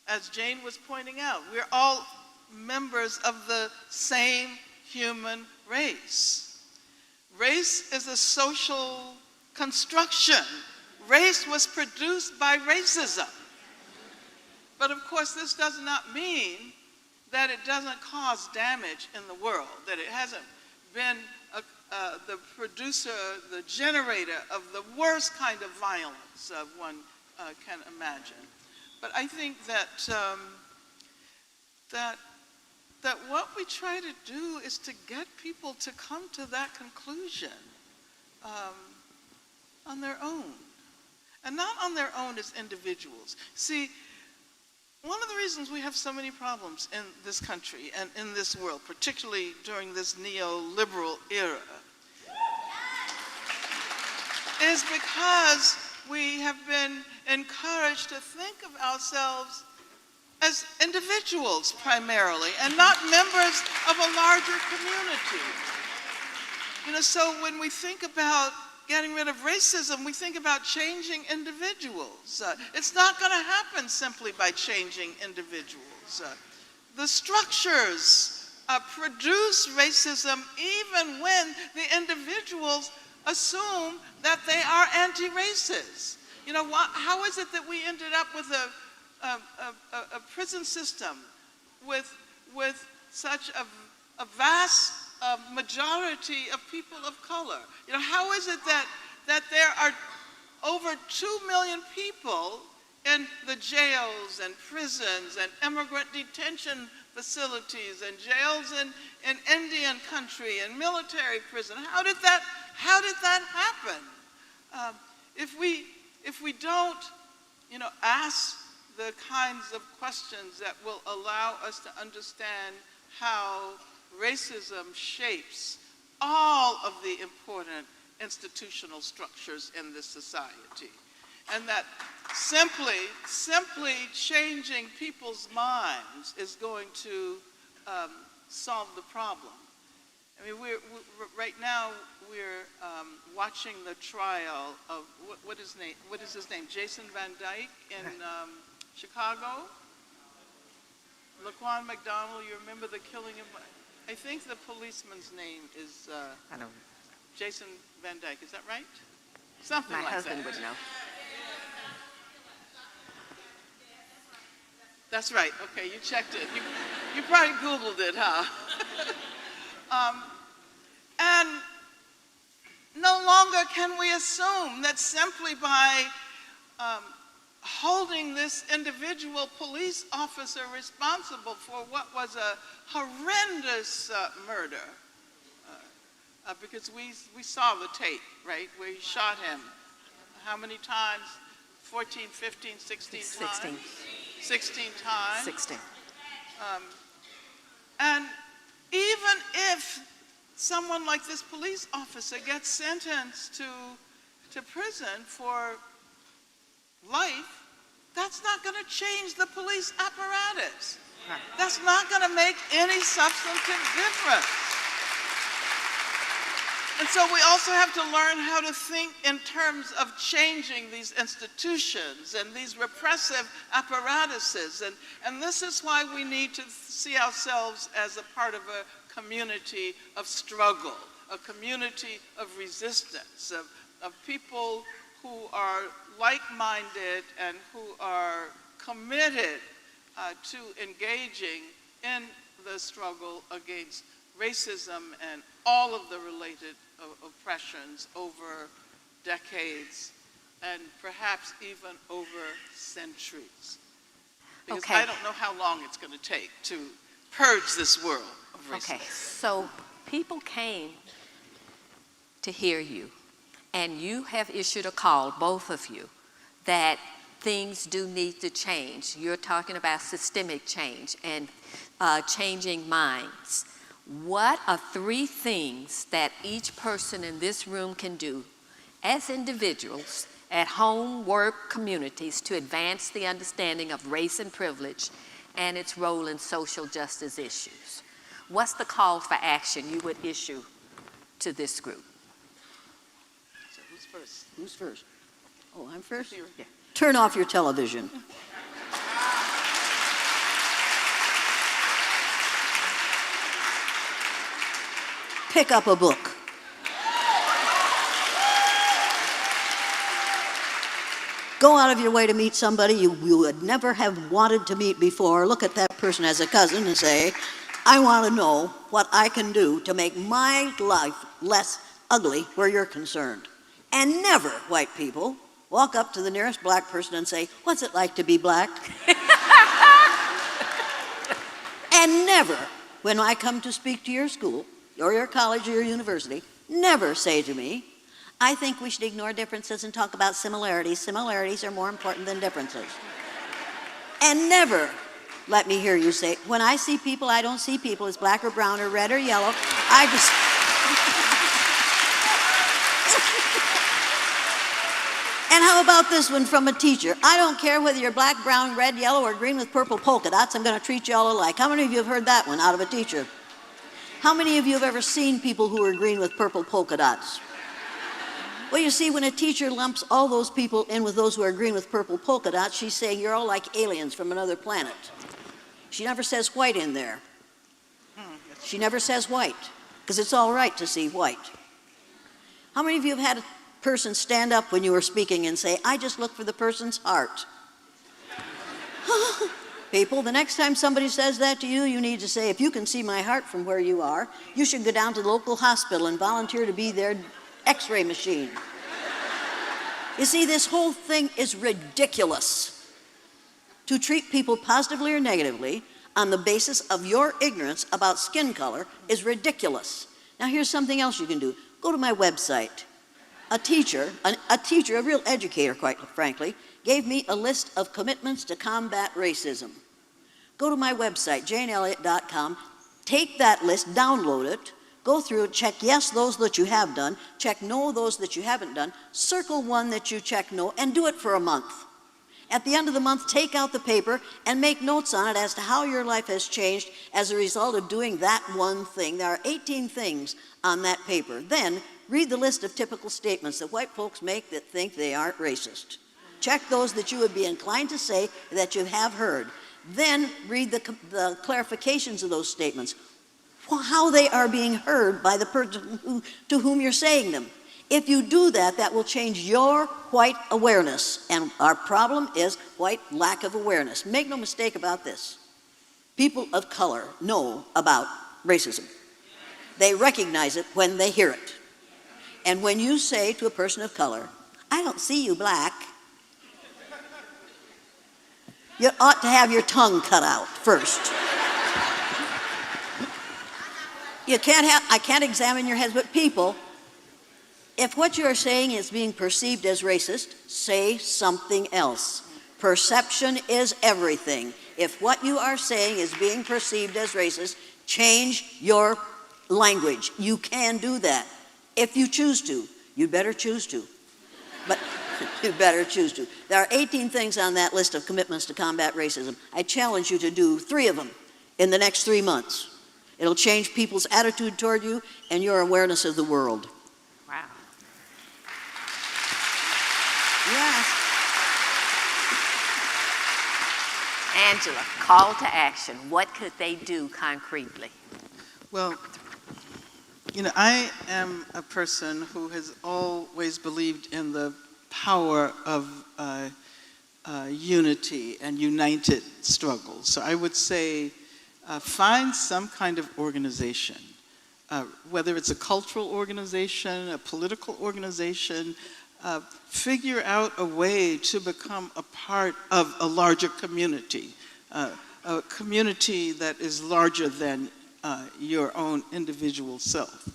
B: As Jane was pointing out, we're all members of the same human race. Race is a social construction. Race was produced by racism. But of course, this does not mean that it doesn't cause damage in the world, that it hasn't been the producer, the generator of the worst kind of violence one can imagine. But I think that what we try to do is to get people to come to that conclusion on their own. And not on their own as individuals. See, one of the reasons we have so many problems in this country and in this world, particularly during this neoliberal era, is because we have been encouraged to think of ourselves as individuals primarily and not members of a larger community. So when we think about getting rid of racism, we think about changing individuals. It's not going to happen simply by changing individuals. The structures produce racism even when the individuals assume that they are anti-racist. How is it that we ended up with a prison system with such a vast majority of people of color? How is it that there are over 2 million people in the jails and prisons and immigrant detention facilities and jails in Indian country and military prison? How did that happen? If we don't, ask the kinds of questions that will allow us to understand how racism shapes all of the important institutional structures in this society, and that simply changing people's minds is going to solve the problem. Right now we're watching the trial of what is his name? Jason Van Dyke in Chicago. Laquan McDonald. You remember the killing of? I think the policeman's name is
E: I don't.
B: Jason Van Dyke. Is that right? Something like that.
E: My husband would know.
B: That's right. Okay, you checked it. You probably Googled it, huh? And no longer can we assume that simply by holding this individual police officer responsible for what was a horrendous murder, because we saw the tape, right, where he shot him. How many times? 14, 15, 16 times?
E: 16.
B: 16 times.
E: 16.
B: And even if someone like this police officer gets sentenced to prison for life, that's not going to change the police apparatus.
E: Right.
B: That's not going to make any substantive difference. And so we also have to learn how to think in terms of changing these institutions and these repressive apparatuses. And this is why we need to see ourselves as a part of a community of struggle, a community of resistance, of people who are like-minded and who are committed to engaging in the struggle against racism and all of the related oppressions over decades and perhaps even over centuries. Because
A: Okay.
B: I don't know how long it's going to take to purge this world of racism.
A: Okay, so people came to hear you, and you have issued a call, both of you, that things do need to change. You're talking about systemic change and changing minds. What are 3 things that each person in this room can do as individuals, at home, work, communities, to advance the understanding of race and privilege and its role in social justice issues? What's the call for action you would issue to this group?
B: So who's first?
C: Who's first? Oh, I'm first?
B: Yeah.
C: Turn off your television. Pick up a book. Go out of your way to meet somebody you would never have wanted to meet before. Look at that person as a cousin and say, I want to know what I can do to make my life less ugly where you're concerned. And never, white people, walk up to the nearest black person and say, what's it like to be black? And never, when I come to speak to your school, or your college or your university, never say to me, I think we should ignore differences and talk about similarities. Similarities are more important than differences. And never let me hear you say, when I see people, I don't see people as black or brown or red or yellow. I just... And how about this one from a teacher? I don't care whether you're black, brown, red, yellow, or green with purple polka dots, I'm going to treat you all alike. How many of you have heard that one out of a teacher? How many of you have ever seen people who are green with purple polka dots? Well, you see, when a teacher lumps all those people in with those who are green with purple polka dots, she's saying you're all like aliens from another planet. She never says white in there. She never says white, because it's all right to see white. How many of you have had a person stand up when you were speaking and say, I just look for the person's heart? People, the next time somebody says that to you, you need to say, if you can see my heart from where you are, you should go down to the local hospital and volunteer to be their X-ray machine. You see, this whole thing is ridiculous. To treat people positively or negatively on the basis of your ignorance about skin color is ridiculous. Now here's something else you can do. Go to my website. A teacher, a real educator, quite frankly, gave me a list of commitments to combat racism. Go to my website, janeelliott.com, take that list, download it, go through it, check yes, those that you have done, check no, those that you haven't done, circle one that you check no, and do it for a month. At the end of the month, take out the paper and make notes on it as to how your life has changed as a result of doing that one thing. There are 18 things on that paper. Then, read the list of typical statements that white folks make that think they aren't racist. Check those that you would be inclined to say that you have heard. Then read the clarifications of those statements, how they are being heard by the person to whom you're saying them. If you do that, that will change your white awareness. And our problem is white lack of awareness. Make no mistake about this. People of color know about racism. They recognize it when they hear it. And when you say to a person of color, I don't see you black, you ought to have your tongue cut out first. I can't examine your heads, but people, if what you are saying is being perceived as racist, say something else. Perception is everything. If what you are saying is being perceived as racist, change your language. You can do that. If you choose to, you'd better choose to. But you better choose to. There are 18 things on that list of commitments to combat racism. I challenge you to do 3 of them in the next 3 months. It'll change people's attitude toward you and your awareness of the world. Yes.
A: Angela, call to action. What could they do concretely?
B: Well, you know, I am a person who has always believed in the power of unity and united struggles. So I would say find some kind of organization, whether it's a cultural organization, a political organization, figure out a way to become a part of a larger community, a community that is larger than your own individual self.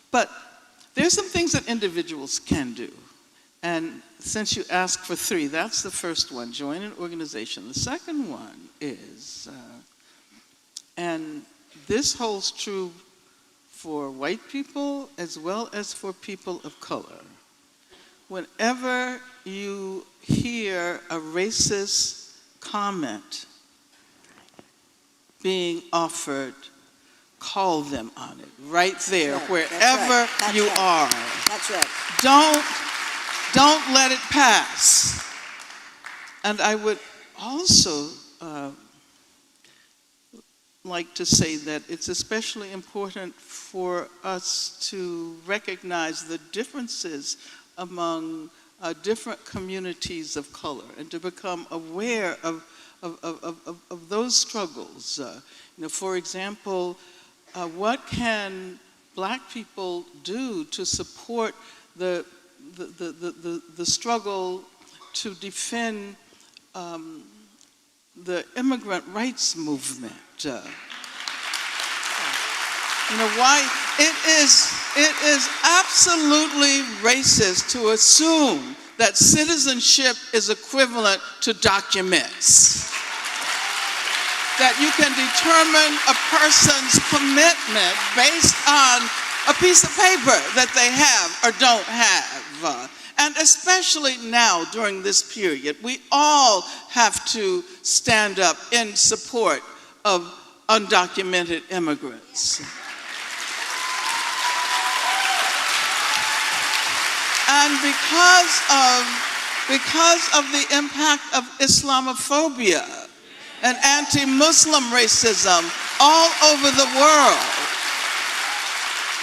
B: But there's some things that individuals can do. And since you asked for 3, that's the first one, join an organization. The second one is, and this holds true for white people as well as for people of color. Whenever you hear a racist comment being offered, call them on it, right there, wherever you are.
C: That's right.
B: Don't let it pass. And I would also like to say that it's especially important for us to recognize the differences among different communities of color and to become aware of those struggles. You know, for example, what can Black people do to support the struggle to defend the immigrant rights movement? You know, why it is absolutely racist to assume that citizenship is equivalent to documents. That you can determine a person's commitment based on a piece of paper that they have or don't have. And especially now during this period, we all have to stand up in support of undocumented immigrants. And because of the impact of Islamophobia and anti-Muslim racism all over the world,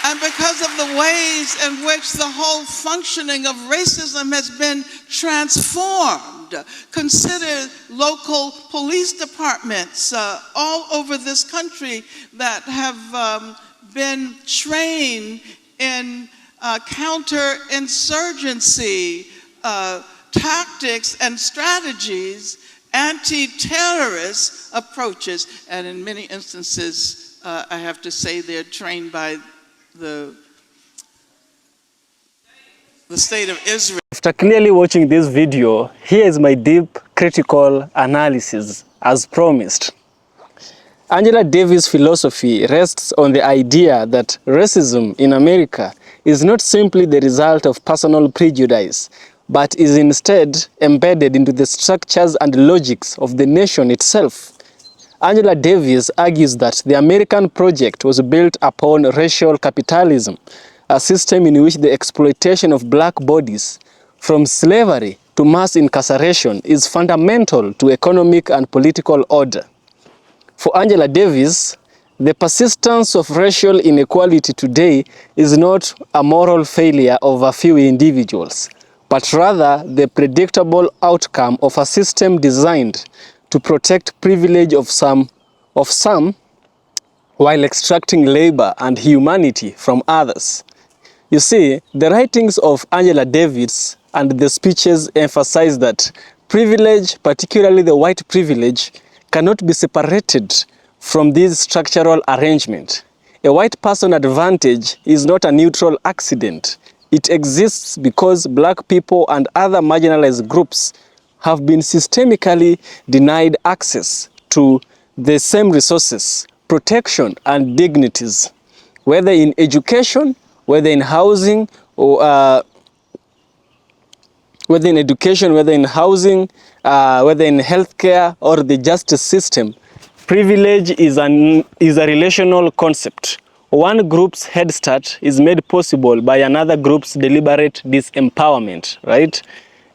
B: and because of the ways in which the whole functioning of racism has been transformed, consider local police departments all over this country that have been trained in counterinsurgency tactics and strategies, anti-terrorist approaches, and in many instances, I have to say they're trained by the state of Israel.
D: After clearly watching this video, here is my deep critical analysis as promised. Angela Davis' philosophy rests on the idea that racism in America is not simply the result of personal prejudice, but is instead embedded into the structures and logics of the nation itself. Angela Davis argues that the American project was built upon racial capitalism, a system in which the exploitation of black bodies, from slavery to mass incarceration, is fundamental to economic and political order. For Angela Davis, the persistence of racial inequality today is not a moral failure of a few individuals, but rather the predictable outcome of a system designed to protect privilege of some while extracting labor and humanity from others. You see, the writings of Angela Davis and the speeches emphasize that privilege, particularly the white privilege, cannot be separated from this structural arrangement. A white person advantage is not a neutral accident. It exists because black people and other marginalized groups have been systemically denied access to the same resources, protection, and dignities, whether in education, whether in housing, or whether in education, whether in housing, whether in healthcare or the justice system. Privilege is a relational concept. One group's head start is made possible by another group's deliberate disempowerment, right?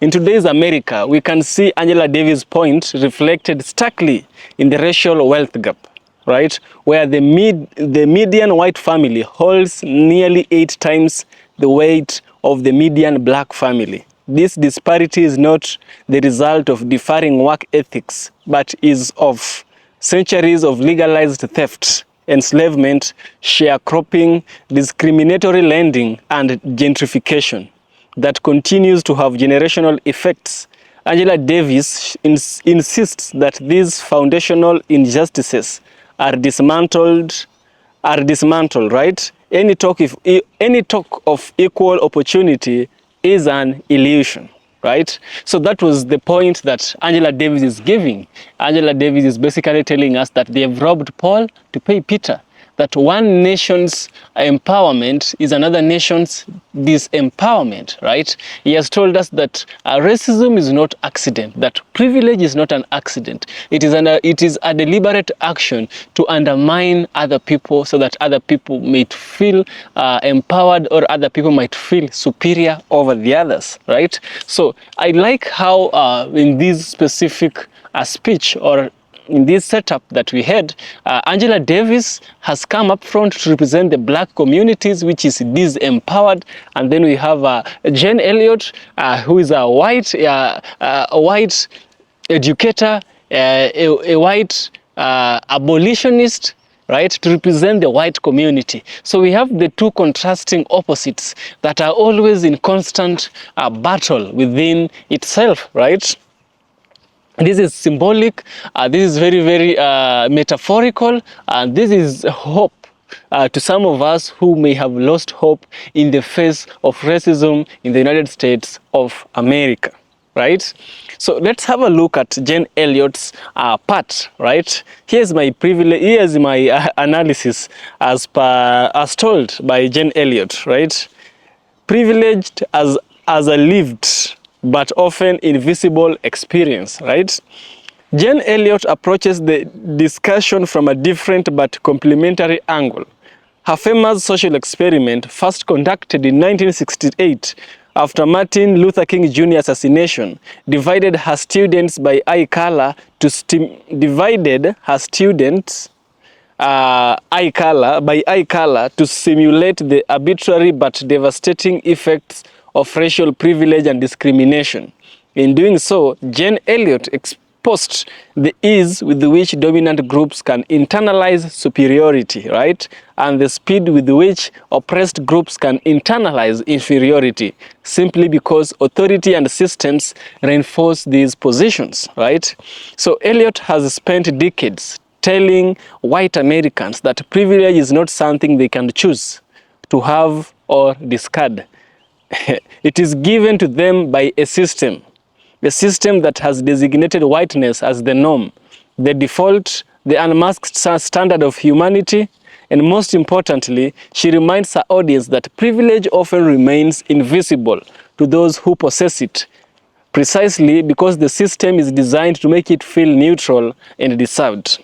D: in today's America, we can see Angela Davis' point reflected starkly in the racial wealth gap, right? Where the median white family holds nearly 8 times the weight of the median black family. This disparity is not the result of differing work ethics, but is of centuries of legalized theft, enslavement, sharecropping, discriminatory lending, and gentrification that continues to have generational effects. Angela Davis insists that these foundational injustices are dismantled, right? Any talk of equal opportunity is an illusion, right? So that was the point that Angela Davis is giving. Angela Davis is basically telling us that they have robbed Paul to pay Peter, that one nation's empowerment is another nation's disempowerment, right? He has told us that racism is not accident, that privilege is not an accident. It is a deliberate action to undermine other people so that other people might feel empowered, or other people might feel superior over the others, right? So I like how in this specific speech, or in this setup that we had, Angela Davis has come up front to represent the black communities, which is disempowered, and then we have Jane Elliott, who is a white educator, a white abolitionist, right, to represent the white community. So we have the two contrasting opposites that are always in constant battle within itself, right? This is symbolic, this is very, very metaphorical, and this is hope to some of us who may have lost hope in the face of racism in the United States of America, right? So let's have a look at Jane Elliott's part, right? Here's my analysis as told by Jane Elliott, right? Privileged as a lived but often invisible experience, right? Jane Elliott approaches the discussion from a different but complementary angle. Her famous social experiment, first conducted in 1968 after Martin Luther King Jr. assassination, divided her students by eye color to simulate the arbitrary but devastating effects of racial privilege and discrimination. In doing so, Jane Elliott exposed the ease with which dominant groups can internalize superiority, right? And the speed with which oppressed groups can internalize inferiority, simply because authority and systems reinforce these positions, right? So Elliott has spent decades telling white Americans that privilege is not something they can choose to have or discard. It is given to them by a system that has designated whiteness as the norm, the default, the unmasked standard of humanity, and most importantly, she reminds her audience that privilege often remains invisible to those who possess it, precisely because the system is designed to make it feel neutral and deserved.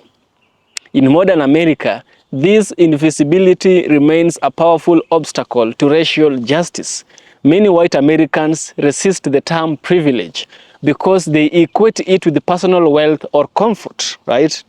D: In modern America, this invisibility remains a powerful obstacle to racial justice. Many white Americans resist the term privilege because they equate it with personal wealth or comfort, right?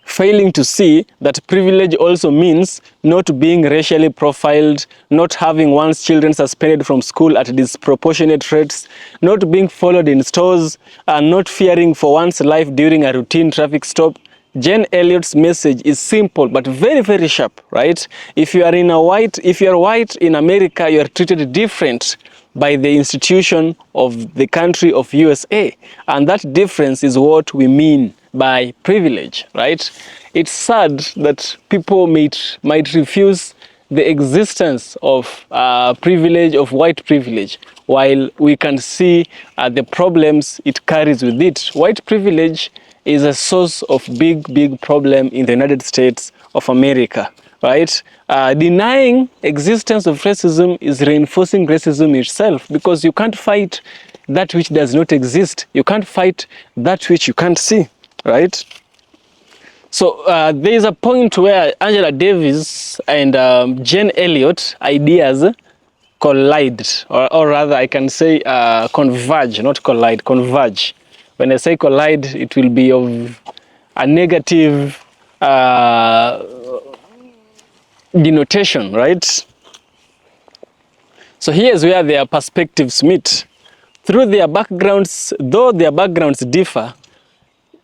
D: Failing to see that privilege also means not being racially profiled, not having one's children suspended from school at disproportionate rates, not being followed in stores, and not fearing for one's life during a routine traffic stop. Jane Elliott's message is simple but very, very sharp, right? If you are white in America, you are treated different by the institution of the country of USA. And that difference is what we mean by privilege, right? It's sad that people might refuse the existence of privilege, of white privilege, while we can see the problems it carries with it. White privilege is a source of big problem in the United States of America, right? Denying existence of racism is reinforcing racism itself, because you can't fight that which does not exist. You can't fight that which you can't see, right? So there is a point where Angela Davis and Jane Elliott ideas collide, or rather I can say converge, not collide, converge. When I say collide, it will be of a negative denotation, right? So here's where their perspectives meet. Through their backgrounds, though their backgrounds differ,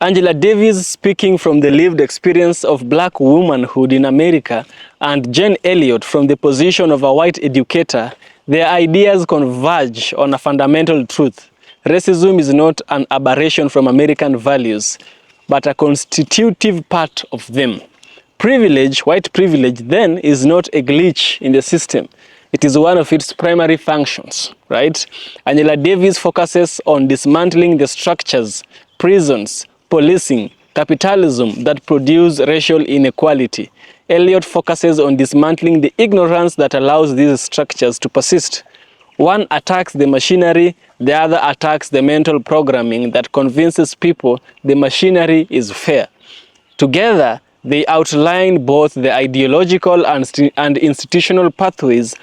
D: Angela Davis, speaking from the lived experience of black womanhood in America, and Jane Elliott from the position of a white educator, their ideas converge on a fundamental truth. Racism is not an aberration from American values, but a constitutive part of them. Privilege, white privilege, then, is not a glitch in the system. It is one of its primary functions, right? Angela Davis focuses on dismantling the structures, prisons, policing, capitalism that produce racial inequality. Elliott focuses on dismantling the ignorance that allows these structures to persist. One attacks the machinery, the other attacks the mental programming that convinces people the machinery is fair. Together, they outline both the ideological and institutional pathways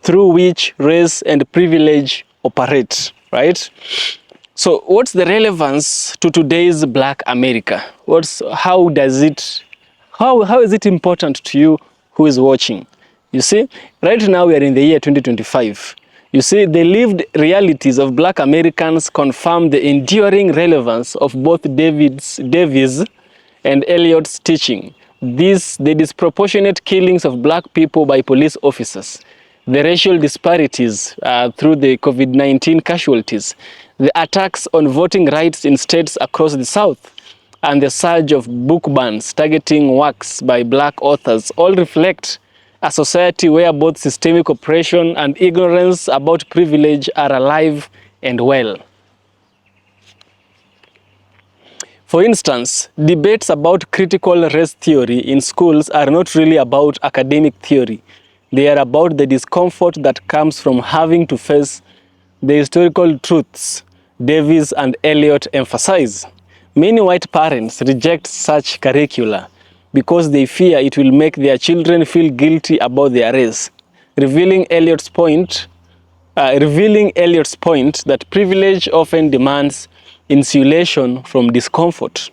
D: through which race and privilege operate, right? So what's the relevance to today's Black America? How is it important to you who is watching? You see, right now we are in the year 2025. You see, the lived realities of Black Americans confirm the enduring relevance of both Davis and Elliott's teaching. The disproportionate killings of black people by police officers, the racial disparities through the COVID-19 casualties, the attacks on voting rights in states across the South, and the surge of book bans targeting works by black authors all reflect a society where both systemic oppression and ignorance about privilege are alive and well. For instance, debates about critical race theory in schools are not really about academic theory. They are about the discomfort that comes from having to face the historical truths Davis and Elliott emphasize. Many white parents reject such curricula because they fear it will make their children feel guilty about their race, revealing Elliott's point that privilege often demands insulation from discomfort.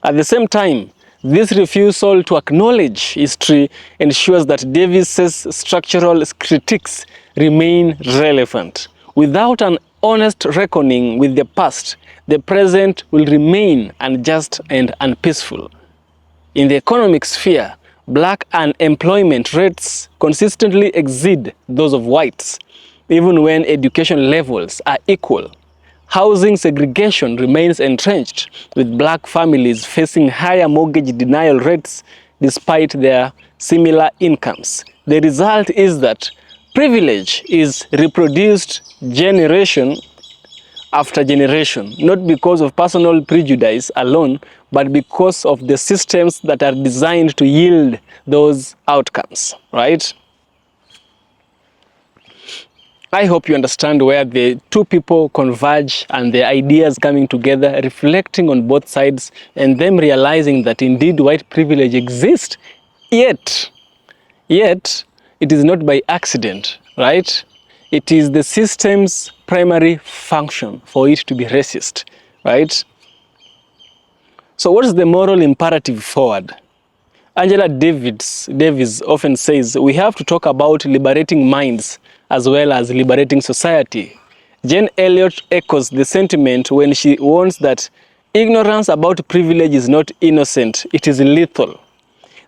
D: At the same time, this refusal to acknowledge history ensures that Davis's structural critiques remain relevant. Without an honest reckoning with the past, the present will remain unjust and unpeaceful. In the economic sphere, black unemployment rates consistently exceed those of whites, even when education levels are equal. Housing segregation remains entrenched, with black families facing higher mortgage denial rates despite their similar incomes. The result is that privilege is reproduced generation after generation, not because of personal prejudice alone, but because of the systems that are designed to yield those outcomes, right? I hope you understand where the two people converge and their ideas coming together, reflecting on both sides, and them realizing that indeed white privilege exists, yet it is not by accident, right? It is the system's primary function for it to be racist, right? So what is the moral imperative forward? Angela Davis often says we have to talk about liberating minds as well as liberating society. Jane Elliott echoes the sentiment when she warns that ignorance about privilege is not innocent, it is lethal.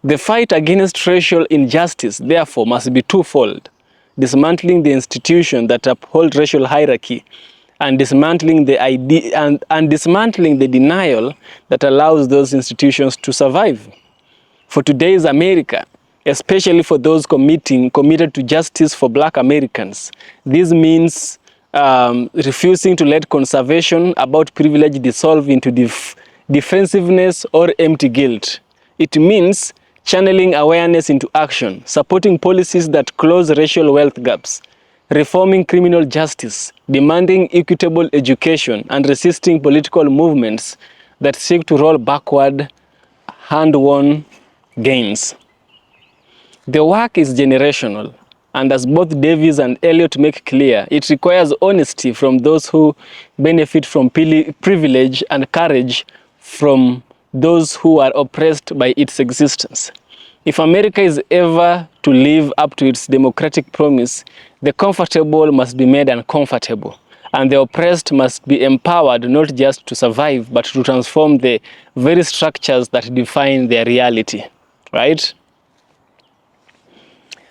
D: The fight against racial injustice, therefore, must be twofold: dismantling the institution that uphold racial hierarchy and dismantling the denial that allows those institutions to survive. For today's America, especially for those committed to justice for black Americans, this means refusing to let conservation about privilege dissolve into defensiveness or empty guilt. It means channeling awareness into action, supporting policies that close racial wealth gaps, reforming criminal justice, demanding equitable education, and resisting political movements that seek to roll backward hand-won gains. The work is generational. And as both Davis and Eliot make clear, it requires honesty from those who benefit from privilege and courage from those who are oppressed by its existence. If America is ever to live up to its democratic promise, the comfortable must be made uncomfortable, and the oppressed must be empowered not just to survive, but to transform the very structures that define their reality, right?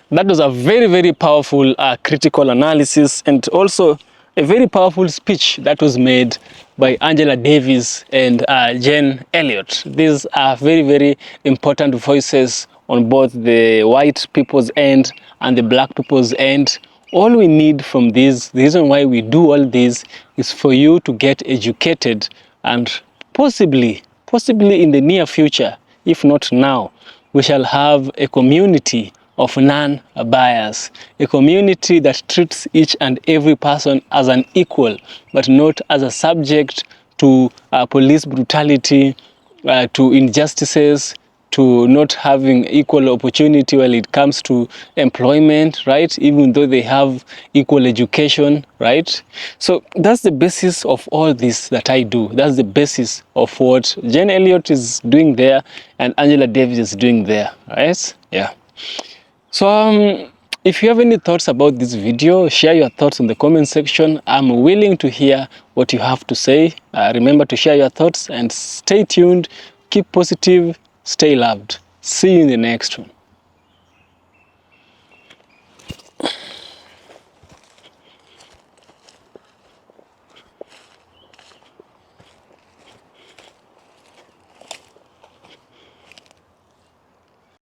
D: That was a very, very powerful critical analysis, and also a very powerful speech that was made by Angela Davis and Jane Elliott. These are very, very important voices on both the white people's end and the black people's end. All we need from this, the reason why we do all this, is for you to get educated, and possibly in the near future, if not now, we shall have a community of non-bias, a community that treats each and every person as an equal, but not as a subject to police brutality, to injustices, to not having equal opportunity when it comes to employment, right? Even though they have equal education, right? So that's the basis of all this that I do. That's the basis of what Jane Elliott is doing there and Angela Davis is doing there, right? Yeah. So if you have any thoughts about this video, share your thoughts in the comment section. I'm willing to hear what you have to say. Remember to share your thoughts and stay tuned, keep positive, stay loved. See you in the next one.